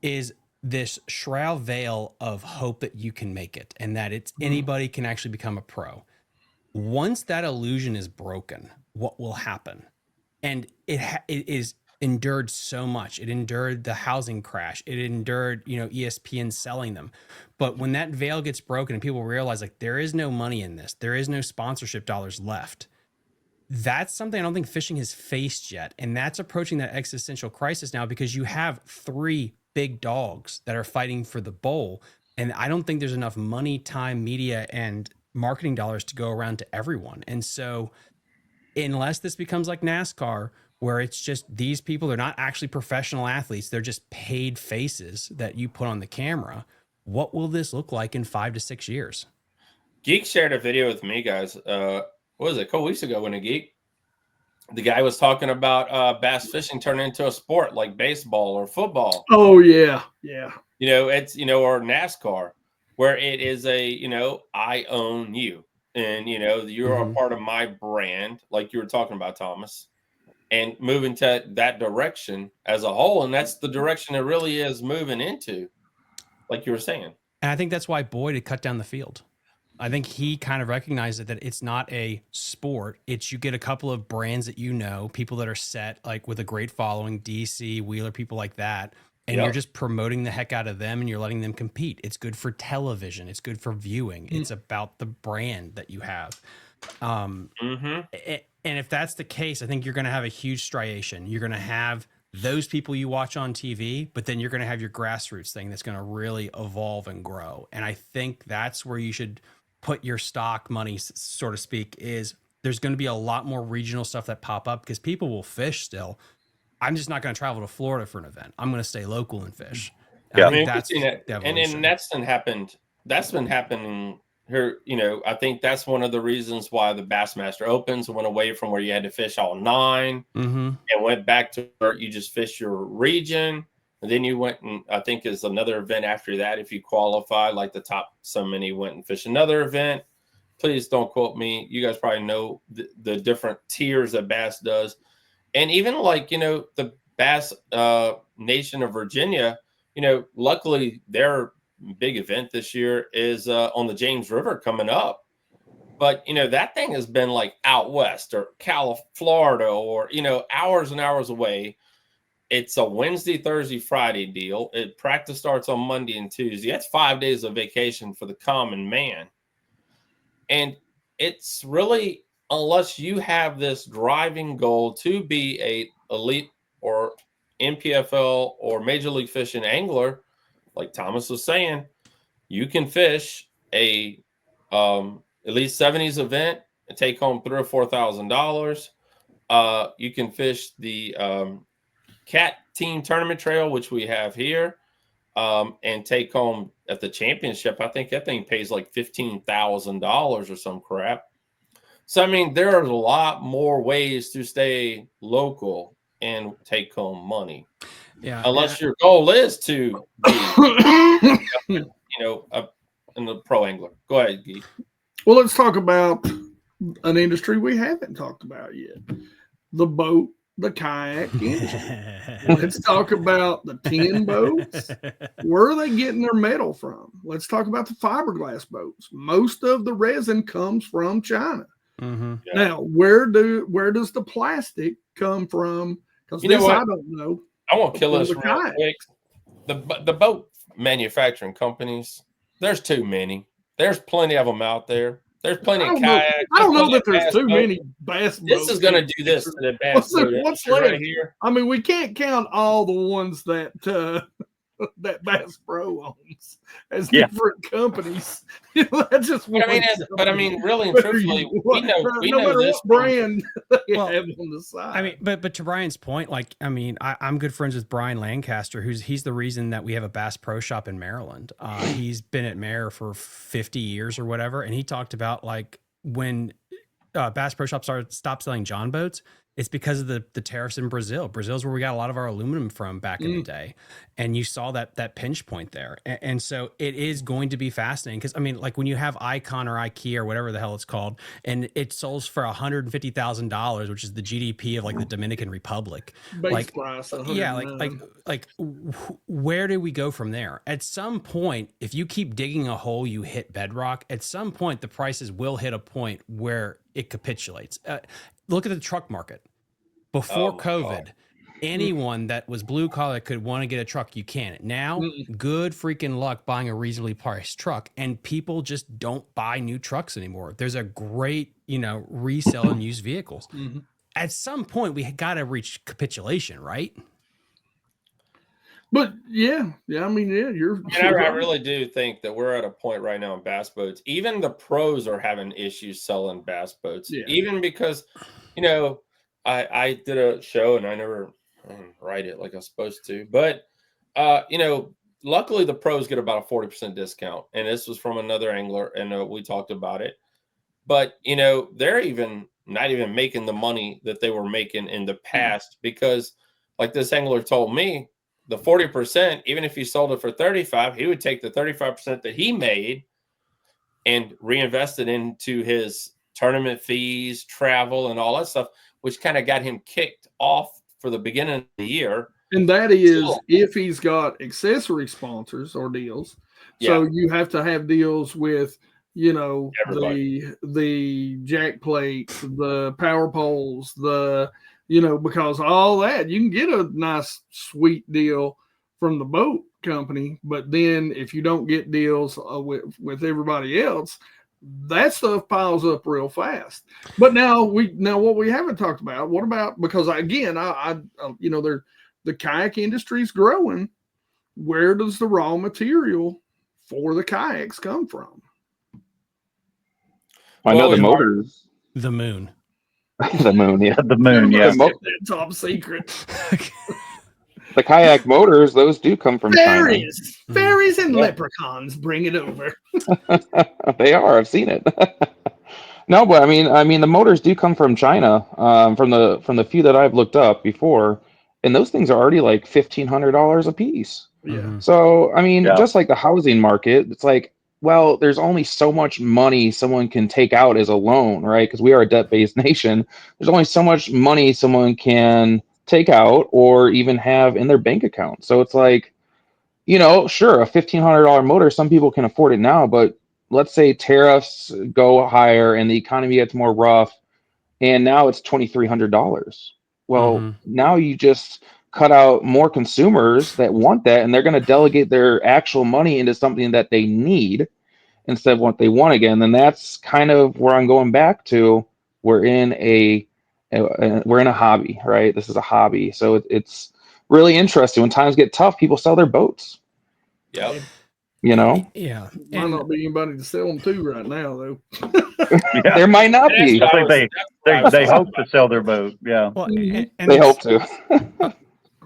is this shroud veil of hope that you can make it, and that it's anybody can actually become a pro. Once that illusion is broken, what will happen? And it is endured so much. It endured the housing crash. It endured, ESPN selling them. But when that veil gets broken and people realize like there is no money in this, there is no sponsorship dollars left. That's something I don't think fishing has faced yet. And that's approaching that existential crisis now, because you have 3 big dogs that are fighting for the bowl. And I don't think there's enough money, time, media, and marketing dollars to go around to everyone. And so unless this becomes like NASCAR, where it's just these people, they're not actually professional athletes, they're just paid faces that you put on the camera, what will this look like in 5 to 6 years? Geek shared a video with me, guys. What was it, a couple weeks ago when the guy was talking about bass fishing turning into a sport like baseball or football. Oh, yeah. Yeah. It's, or NASCAR, where it is a, I own you. And, you're a part of my brand, like you were talking about, Thomas, and moving to that direction as a whole. And that's the direction it really is moving into, like you were saying. And I think that's why Boyd had cut down the field. I think he kind of recognized that it's not a sport. It's, you get a couple of brands that people that are set, like with a great following, DC, Wheeler, people like that. And you're just promoting the heck out of them and you're letting them compete. It's good for television. It's good for viewing. It's about the brand that you have. And if that's the case, I think you're going to have a huge striation. You're going to have those people you watch on TV, but then you're going to have your grassroots thing that's going to really evolve and grow. And I think that's where you should put your stock money, so to speak, is there's going to be a lot more regional stuff that pop up because people will fish still. I'm just not going to travel to Florida for an event. I'm going to stay local and fish. And Yeah. I think that's the and evolution. that's been happening here. I think that's one of the reasons why the Bassmaster Opens went away from where you had to fish all 9 and went back to where you just fish your region. And then you went, and I think is another event after that. If you qualify, like the top so many went and fished another event. Please don't quote me. You guys probably know the different tiers that Bass does. And even like, the Bass Nation of Virginia, luckily their big event this year is on the James River coming up. But, that thing has been like out west or Florida or, hours and hours away. It's a Wednesday, Thursday, Friday deal. Practice starts on Monday and Tuesday. That's 5 days of vacation for the common man. And it's really, unless you have this driving goal to be a elite or NPFL or Major League Fishing angler, like Thomas was saying, you can fish a Elite 70s event and take home $3,000 or $4,000. You can fish the Cat Team Tournament Trail, which we have here, and take home at the championship. I think that thing pays like $15,000 or some crap. So, I mean, there are a lot more ways to stay local and take home money. Yeah. Unless your goal is to be, in the pro angler. Go ahead, Guy. Well, let's talk about an industry we haven't talked about yet. The boat, the kayak industry. Let's talk about the tin boats. Where are they getting their metal from? Let's talk about the fiberglass boats. Most of the resin comes from China. Mm-hmm. Yeah. Now, where does the plastic come from? Because I don't know. I won't kill this The real kayak. quick. The boat manufacturing companies, there's too many. There's plenty of them out there. There's plenty of kayaks. I don't know that there's too many bass boats. This is going to do this to the bass boat What's industry right left? here. I mean, we can't count all the ones that that Bass Pro owns as different companies. That's just one. But I mean, really and truthfully, we know this what brand they have on the side. I mean, but to Brian's point, like, I mean, I'm good friends with Brian Lancaster, he's the reason that we have a Bass Pro Shop in Maryland. He's been at Mare for 50 years or whatever, and he talked about like when Bass Pro Shop stopped selling John boats. It's because of the tariffs in Brazil. Brazil's where we got a lot of our aluminum from back in the day. And you saw that pinch point there. And so it is going to be fascinating because, I mean, like when you have Icon or IKEA or whatever the hell it's called, and it sells for $150,000, which is the GDP of like the Dominican Republic. Base price, yeah, where do we go from there? At some point, if you keep digging a hole, you hit bedrock. At some point, the prices will hit a point where it capitulates. Look at the truck market. Before COVID, anyone that was blue collar could want to get a truck. You can. Now, good freaking luck buying a reasonably priced truck, and people just don't buy new trucks anymore. There's a great, resale and used vehicles. At some point, we got to reach capitulation, right? But I mean, I really do think that we're at a point right now in bass boats. Even the pros are having issues selling bass boats. Yeah. Even because, I did a show and I didn't write it like I was supposed to. But, luckily the pros get about a 40% discount. And this was from another angler, and we talked about it. But, they're even not even making the money that they were making in the past because, like this angler told me, the 40%, even if he sold it for 35, he would take the 35% that he made and reinvest it into his tournament fees, travel, and all that stuff, which kind of got him kicked off for the beginning of the year. And that is if he's got accessory sponsors or deals. Yeah. So you have to have deals with, everybody. the jack plates, the power poles, because all that, you can get a nice, sweet deal from the boat company. But then if you don't get deals with everybody else, that stuff piles up real fast. But now what we haven't talked about, what about, because again, I the kayak industry is growing. Where does the raw material for the kayaks come from? I know the it's motors. The moon. The moon, yeah. The moon, yeah. Top secret. The kayak motors, those do come from China. Fairies and leprechauns bring it over. They are. I've seen it. No, but I mean, the motors do come from China. From the few that I've looked up before, and those things are already like $1,500 a piece. Yeah. So I mean, Yeah. just like the housing market, it's like, well, there's only so much money someone can take out as a loan, right? Because we are a debt-based nation. There's only so much money someone can take out or even have in their bank account. So it's like, sure, a $1,500 motor, some people can afford it now, but let's say tariffs go higher and the economy gets more rough, and now it's $2,300. Well, now you just cut out more consumers that want that, and they're going to delegate their actual money into something that they need instead of what they want again. Then that's kind of where I'm going back to. We're in a hobby, right? This is a hobby, so it's really interesting. When times get tough, people sell their boats. Yep. Yeah. Might not be anybody to sell them to right now, though. Yeah. There might not be. I think they hope to sell their boat. Yeah. Well, and They hope to.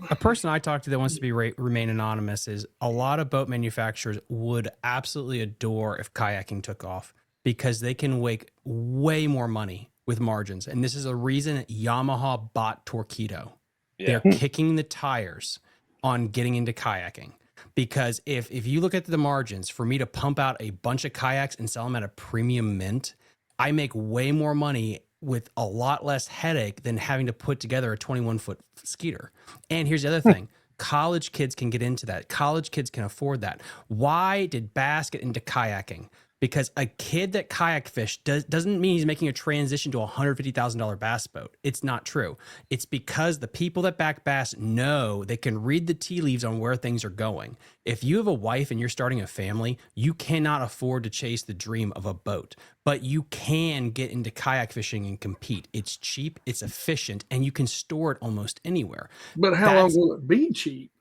A person I talked to that wants to be remain anonymous is a lot of boat manufacturers would absolutely adore if kayaking took off because they can make way more money with margins. And this is a reason Yamaha bought Torqeedo. Yeah. They're kicking the tires on getting into kayaking. Because if you look at the margins, for me to pump out a bunch of kayaks and sell them at a premium mint, I make way more money with a lot less headache than having to put together a 21-foot skeeter. And here's the other thing. College kids can get into that. College kids can afford that. Why did Bass get into kayaking? Because a kid that kayak fish doesn't mean he's making a transition to a $150,000 bass boat. It's not true. It's because the people that back Bass know they can read the tea leaves on where things are going. If you have a wife and you're starting a family, you cannot afford to chase the dream of a boat, but you can get into kayak fishing and compete. It's cheap, it's efficient, and you can store it almost anywhere. But how long will it be cheap?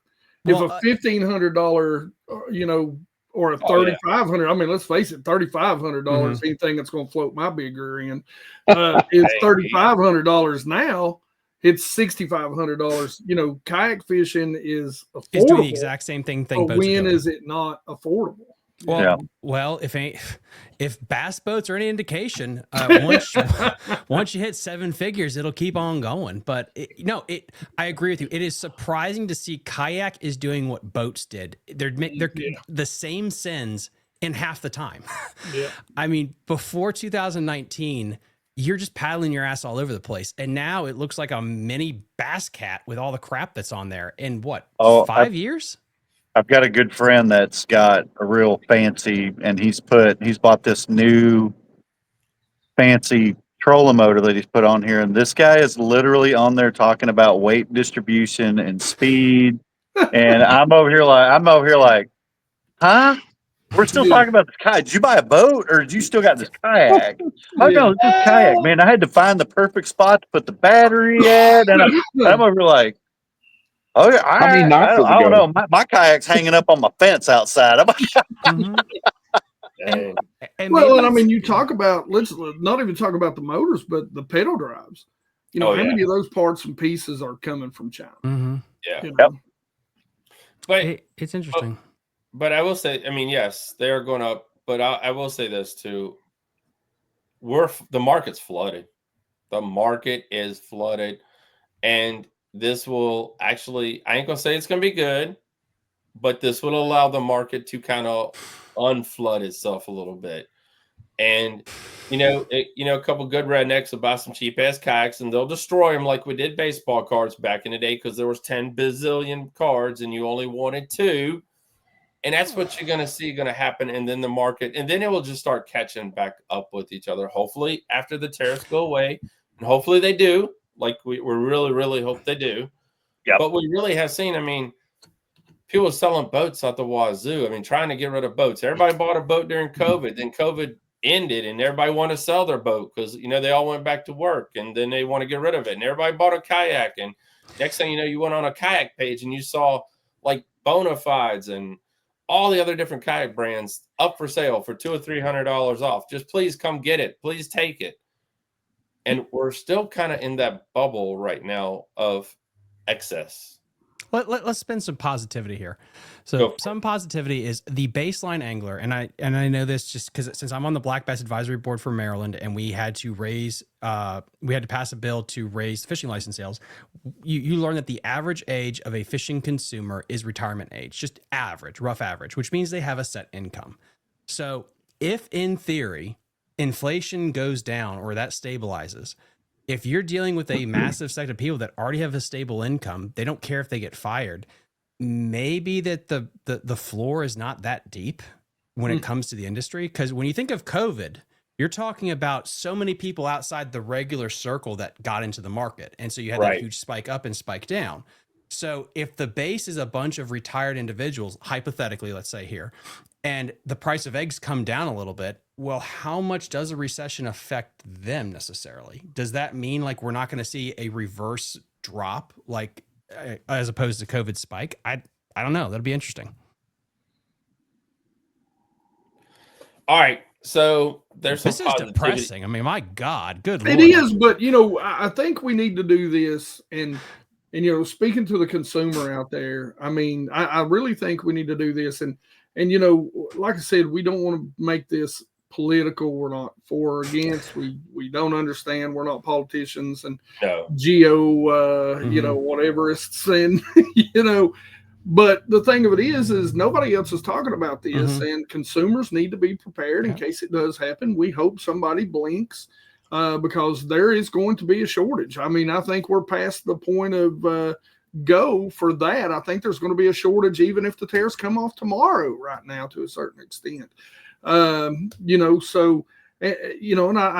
If a $1,500, or a $3,500. I mean, let's face it, $3,500. Anything that's going to float my big rear end. It's $3,500 now. It's $6,500. Kayak fishing is affordable. It's doing the exact same thing. But when is it not affordable? Well, if bass boats are any indication, once you hit seven figures, it'll keep on going. But I agree with you. It is surprising to see kayak is doing what boats did. They're the same sins in half the time. Yeah. I mean, before 2019, you're just paddling your ass all over the place, and now it looks like a mini bass cat with all the crap that's on there. In 5 years? I've got a good friend that's got a real fancy, and he's bought this new fancy trolling motor that he's put on here. And this guy is literally on there talking about weight distribution and speed. And I'm over here like, huh? We're still talking about this kayak. Did you buy a boat or did you still got this kayak? Oh no, it's this kayak, man. I had to find the perfect spot to put the battery at. And I'm over here like, oh yeah, I don't know. My kayak's hanging up on my fence outside. You talk about, let's not even talk about the motors, but the pedal drives. How many of those parts and pieces are coming from China? Yeah. But it's interesting. But I will say, yes, they are going up. But I will say this too: the market's flooded. The market is flooded, and this will actually, I ain't gonna say it's gonna be good, but this will allow the market to kind of unflood itself a little bit. And a couple good rednecks will buy some cheap ass kayaks and they'll destroy them like we did baseball cards back in the day because there was 10 bazillion cards and you only wanted 2. And that's what you're gonna see gonna happen. And then the market, and then it will just start catching back up with each other. Hopefully, after the tariffs go away, and hopefully they do. Like we really, really hope they do. Yep. But we really have seen, people selling boats out the wazoo. Trying to get rid of boats. Everybody bought a boat during COVID. Then COVID ended and everybody wanted to sell their boat because, they all went back to work and then they want to get rid of it. And everybody bought a kayak. And Next thing you know, you went on a kayak page and you saw like Bonafides and all the other different kayak brands up for sale for $200 or $300 off. Just please come get it. Please take it. And we're still kind of in that bubble right now of excess. Let's spend some positivity here. So some positivity is the baseline angler, and I know this just because since I'm on the Black Bass Advisory Board for Maryland, and we had to pass a bill to raise fishing license sales. You learn that the average age of a fishing consumer is retirement age, just average, rough average, which means they have a set income. So if in theory inflation goes down or that stabilizes, if you're dealing with a massive set of people that already have a stable income, they don't care if they get fired. Maybe that the floor is not that deep when it comes to the industry. Because when you think of COVID, you're talking about so many people outside the regular circle that got into the market. And so you had that huge spike up and spike down. So if the base is a bunch of retired individuals, hypothetically, let's say here, and the price of eggs come down a little bit, well, how much does a recession affect them necessarily? Does that mean like we're not going to see a reverse drop, like as opposed to COVID spike? I don't know. That'd be interesting. All right. So there's some this is depressing. I mean, my God, good Lord. It is, but I think we need to do this and speaking to the consumer out there, I mean, I really think we need to do this. And like I said, we don't want to make this political. We're not for or against. We don't understand. We're not politicians and whateverists and, but the thing of it is nobody else is talking about this and consumers need to be prepared in case it does happen. We hope somebody blinks. Because there is going to be a shortage. I mean, I think we're past the point of go for that. I think there's going to be a shortage even if the tariffs come off tomorrow right now to a certain extent. And I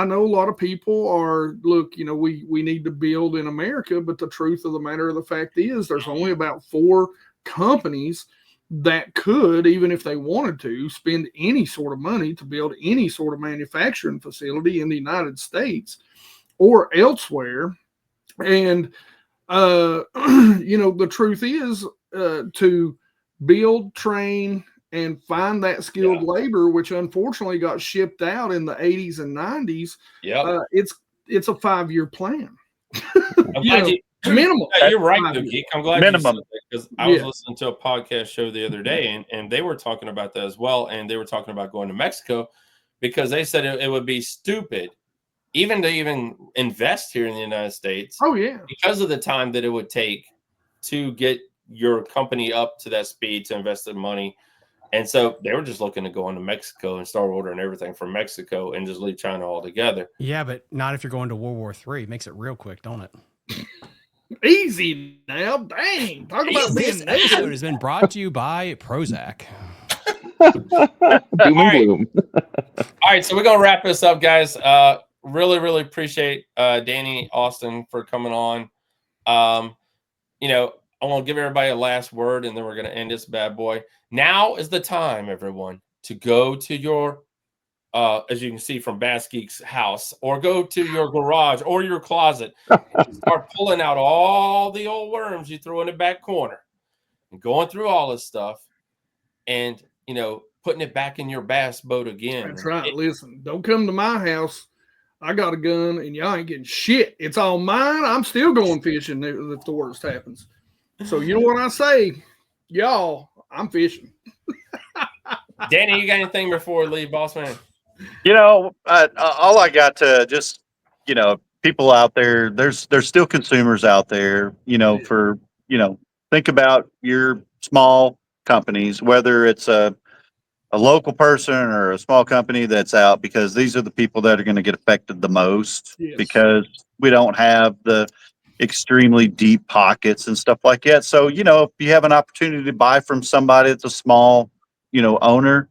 know a lot of people are, look, we need to build in America, but the truth of the matter of the fact is there's only about 4 companies that could, even if they wanted to, spend any sort of money to build any sort of manufacturing facility in the United States or elsewhere. And, the truth is to build, train, and find that skilled labor, which unfortunately got shipped out in the 80s and 90s. It's a 5-year plan. Minimum. Yeah, you're right, Dookie. I'm glad you said that because I was listening to a podcast show the other day, and they were talking about that as well. And they were talking about going to Mexico because they said it would be stupid even to invest here in the United States. Oh, yeah. Because of the time that it would take to get your company up to that speed to invest the money. And so they were just looking to go into Mexico and start ordering everything from Mexico and just leave China altogether. Yeah, but not if you're going to World War III. It makes it real quick, don't it? Easy now, dang! Talk about this episode has been brought to you by Prozac. Doom and gloom. All right, so we're gonna wrap this up, guys. Really, really appreciate Danny Austin for coming on. I want to give everybody a last word, and then we're gonna end this bad boy. Now is the time, everyone, to go to your as you can see from Bass Geek's house, or go to your garage or your closet and start pulling out all the old worms you threw in the back corner and going through all this stuff and, putting it back in your bass boat again. That's right. Listen, don't come to my house. I got a gun and y'all ain't getting shit. It's all mine. I'm still going fishing if the worst happens. So you know what I say? Y'all, I'm fishing. Danny, you got anything before we leave, boss man? All I got to just, people out there, there's still consumers out there, think about your small companies, whether it's a local person or a small company that's out, because these are the people that are going to get affected the most because we don't have the extremely deep pockets and stuff like that. So, if you have an opportunity to buy from somebody that's a small, owner,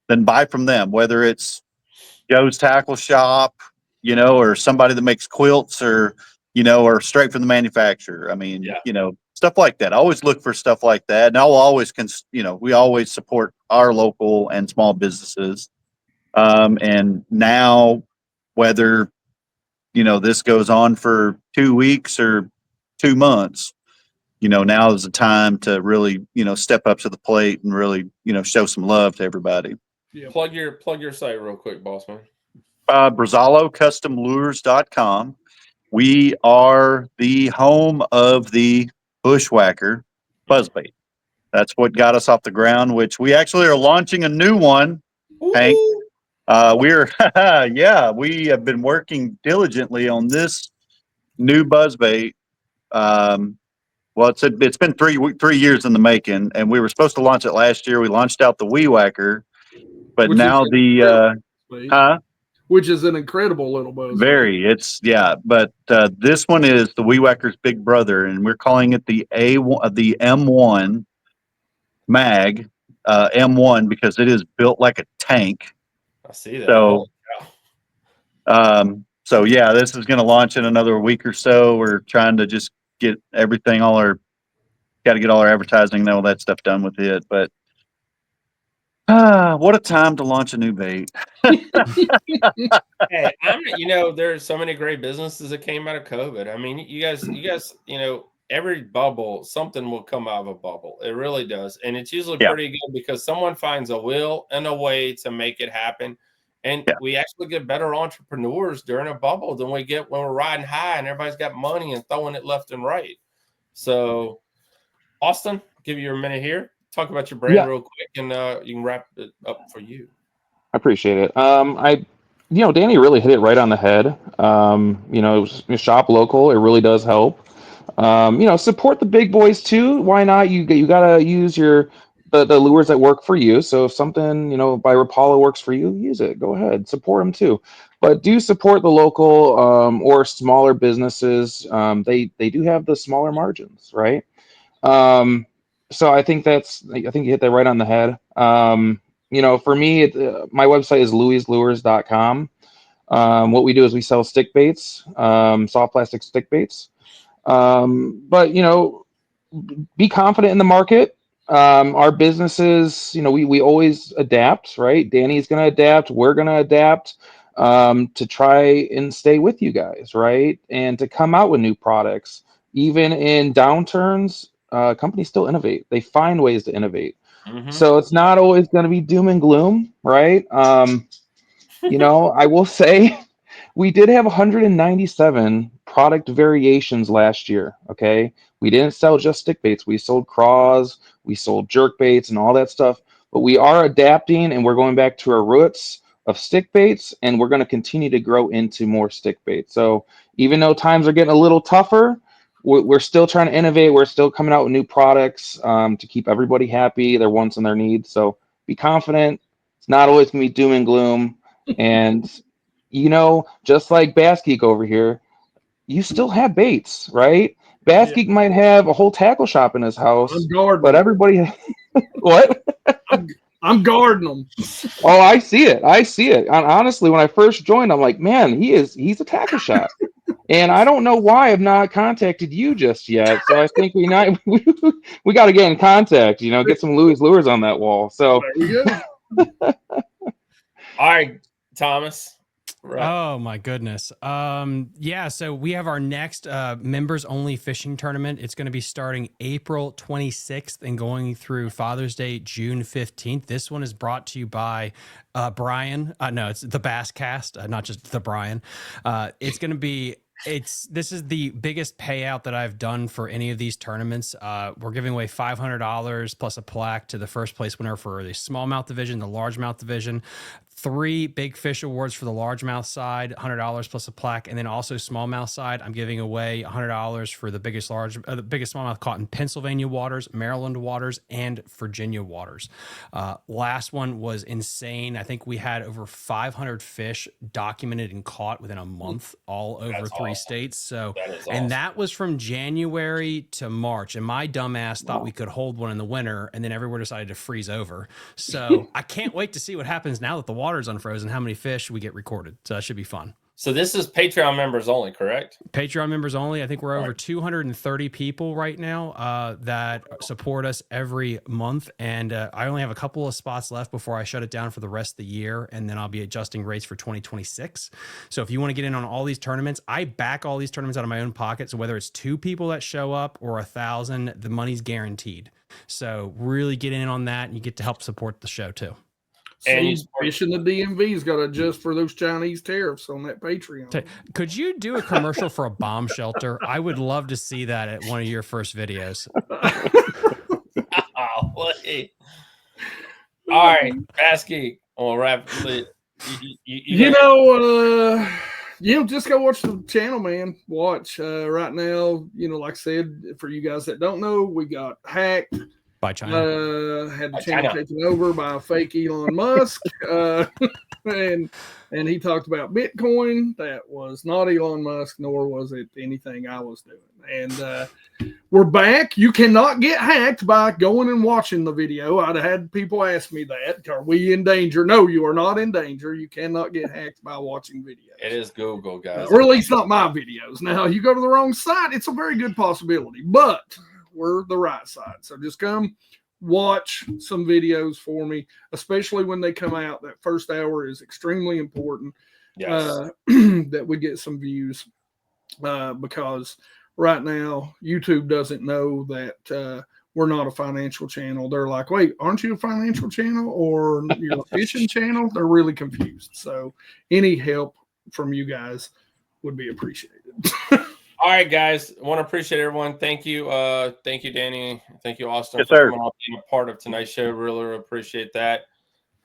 then buy from them, whether it's Joe's Tackle Shop, or somebody that makes quilts or straight from the manufacturer. I mean, stuff like that. I always look for stuff like that. And I'll always, we always support our local and small businesses. And now whether, this goes on for 2 weeks or 2 months, now is the time to really, step up to the plate and really, show some love to everybody. Yeah. Plug your site real quick, boss man. BrazaloCustomLures.com. We are the home of the Bushwhacker buzzbait. That's what got us off the ground, which we actually are launching a new one, Hank. We have been working diligently on this new buzzbait. Well, it's been 3 years in the making, and we were supposed to launch it last year. We launched out the Wee Whacker, but Which now which is an incredible little buzz. but this one is the Wee Whacker's big brother, and we're calling it the M1 mag, M1 because it is built like a tank. I see that. So, this is going to launch in another week or so. We're trying to just get everything, got to get all our advertising and all that stuff done with it. But what a time to launch a new bait. Hey, there's so many great businesses that came out of COVID. I mean, you guys, every bubble, something will come out of a bubble. It really does. And it's usually pretty good because someone finds a will and a way to make it happen. And we actually get better entrepreneurs during a bubble than we get when we're riding high and everybody's got money and throwing it left and right. So, Austin, I'll give you a minute here. Talk about your brand real quick, and you can wrap it up for you. I appreciate it. Danny really hit it right on the head. Shop local. It really does help. Support the big boys too. Why not? You gotta use the lures that work for you. So if something, by Rapala works for you, use it. Go ahead, support them too. But do support the local or smaller businesses. They do have the smaller margins, right? So I think you hit that right on the head. For me, my website is louislures.com. What we do is we sell stick baits, soft plastic stick baits. But be confident in the market. Our businesses, we always adapt, right? Danny's going to adapt. We're going to adapt to try and stay with you guys, right? And to come out with new products. Even in downturns, companies still innovate. They find ways to innovate. Mm-hmm. So it's not always going to be doom and gloom, right? I will say we did have 197 product variations last year. Okay. We didn't sell just stick baits. We sold craws, we sold jerk baits and all that stuff, but we are adapting and we're going back to our roots of stick baits, and we're going to continue to grow into more stick baits. So even though times are getting a little tougher, we're still trying to innovate. We're still coming out with new products to keep everybody happy, their wants and their needs. So be confident. It's not always going to be doom and gloom. And, just like Bass Geek over here, you still have baits, right? Bass Geek might have a whole tackle shop in his house, but everybody, what? I'm guarding them. Oh, I see it. And honestly, when I first joined, I'm like, man, he's a tackle shop. And I don't know why I've not contacted you just yet. So I think we got to get in contact, get some Louis lures on that wall. So there we go. All right, Thomas. Right. Oh my goodness. So we have our next members only fishing tournament. It's going to be starting April 26th and going through Father's Day, June 15th. This one is brought to you by Brian. No, it's the Bass Cast, not just the Brian. It's going to be this is the biggest payout that I've done for any of these tournaments. We're giving away $500 plus a plaque to the first place winner for the smallmouth division, the largemouth division. 3 big fish awards for the largemouth side, $100 plus a plaque, and then also smallmouth side. I'm giving away $100 for the biggest smallmouth caught in Pennsylvania waters, Maryland waters, and Virginia waters. Last one was insane. I think we had over 500 fish documented and caught within a month, all over 3 states. So, and that was from January to March. And my dumbass thought we could hold one in the winter, and then everywhere decided to freeze over. So I can't wait to see what happens now that the water's unfrozen, how many fish we get recorded. So that should be fun. So this is Patreon members only, correct? Patreon members only. I think we're over 230 people right now that support us every month. And I only have a couple of spots left before I shut it down for the rest of the year. And then I'll be adjusting rates for 2026. So if you want to get in on all these tournaments, I back all these tournaments out of my own pocket. So whether it's 2 people that show up or 1,000, the money's guaranteed. So really get in on that, and you get to help support the show too. And fishing the DMV's got to adjust for those Chinese tariffs on that Patreon. Could you do a commercial for a bomb shelter? I would love to see that at one of your first videos. All right, Basky. We'll wrap it. Just go watch the channel, man. Watch right now. Like I said, for you guys that don't know, we got hacked. By China. Had the channel taken over by a fake Elon Musk. And he talked about Bitcoin. That was not Elon Musk, nor was it anything I was doing. And we're back. You cannot get hacked by going and watching the video. I'd had people ask me that. Are we in danger? No, you are not in danger. You cannot get hacked by watching videos. It is Google, guys. Or at least not my videos. Now, you go to the wrong site, it's a very good possibility. But we're the right side. So just come watch some videos for me, especially when they come out. That first hour is extremely important. Yes. That we get some views because right now YouTube doesn't know that we're not a financial channel. They're like, wait, aren't you a financial channel or you're a fishing channel? They're really confused. So any help from you guys would be appreciated. All right, guys. I want to appreciate everyone. Thank you. Thank you, Danny. Thank you, Austin, yes, for sir. coming on, being a part of tonight's show. Really appreciate that.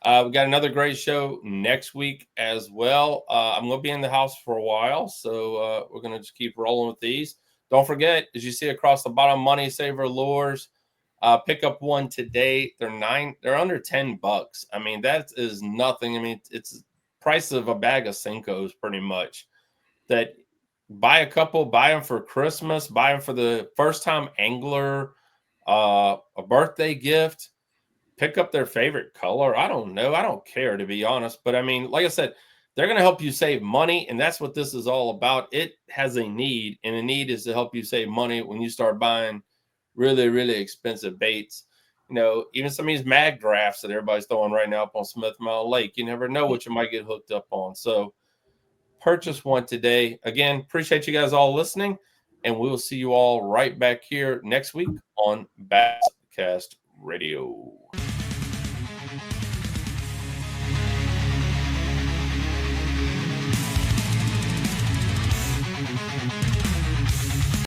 We got another great show next week as well. I'm going to be in the house for a while, so we're going to just keep rolling with these. Don't forget, as you see across the bottom, Money Saver Lures. Pick up one today. They're under $10. I mean, that is nothing. I mean, it's the price of a bag of Cinco's pretty much. That buy a couple, buy them for Christmas, buy them for the first time angler, a birthday gift, pick up their favorite color. I don't know. I don't care, to be honest. But I mean, like I said, they're going to help you save money. And that's what this is all about. It has a need, and the need is to help you save money when you start buying really, really expensive baits. Even some of these mag drafts that everybody's throwing right now up on Smith Mountain Lake, you never know what you might get hooked up on. So purchase one today. Again, appreciate you guys all listening, and we'll see you all right back here next week on Basscast Radio.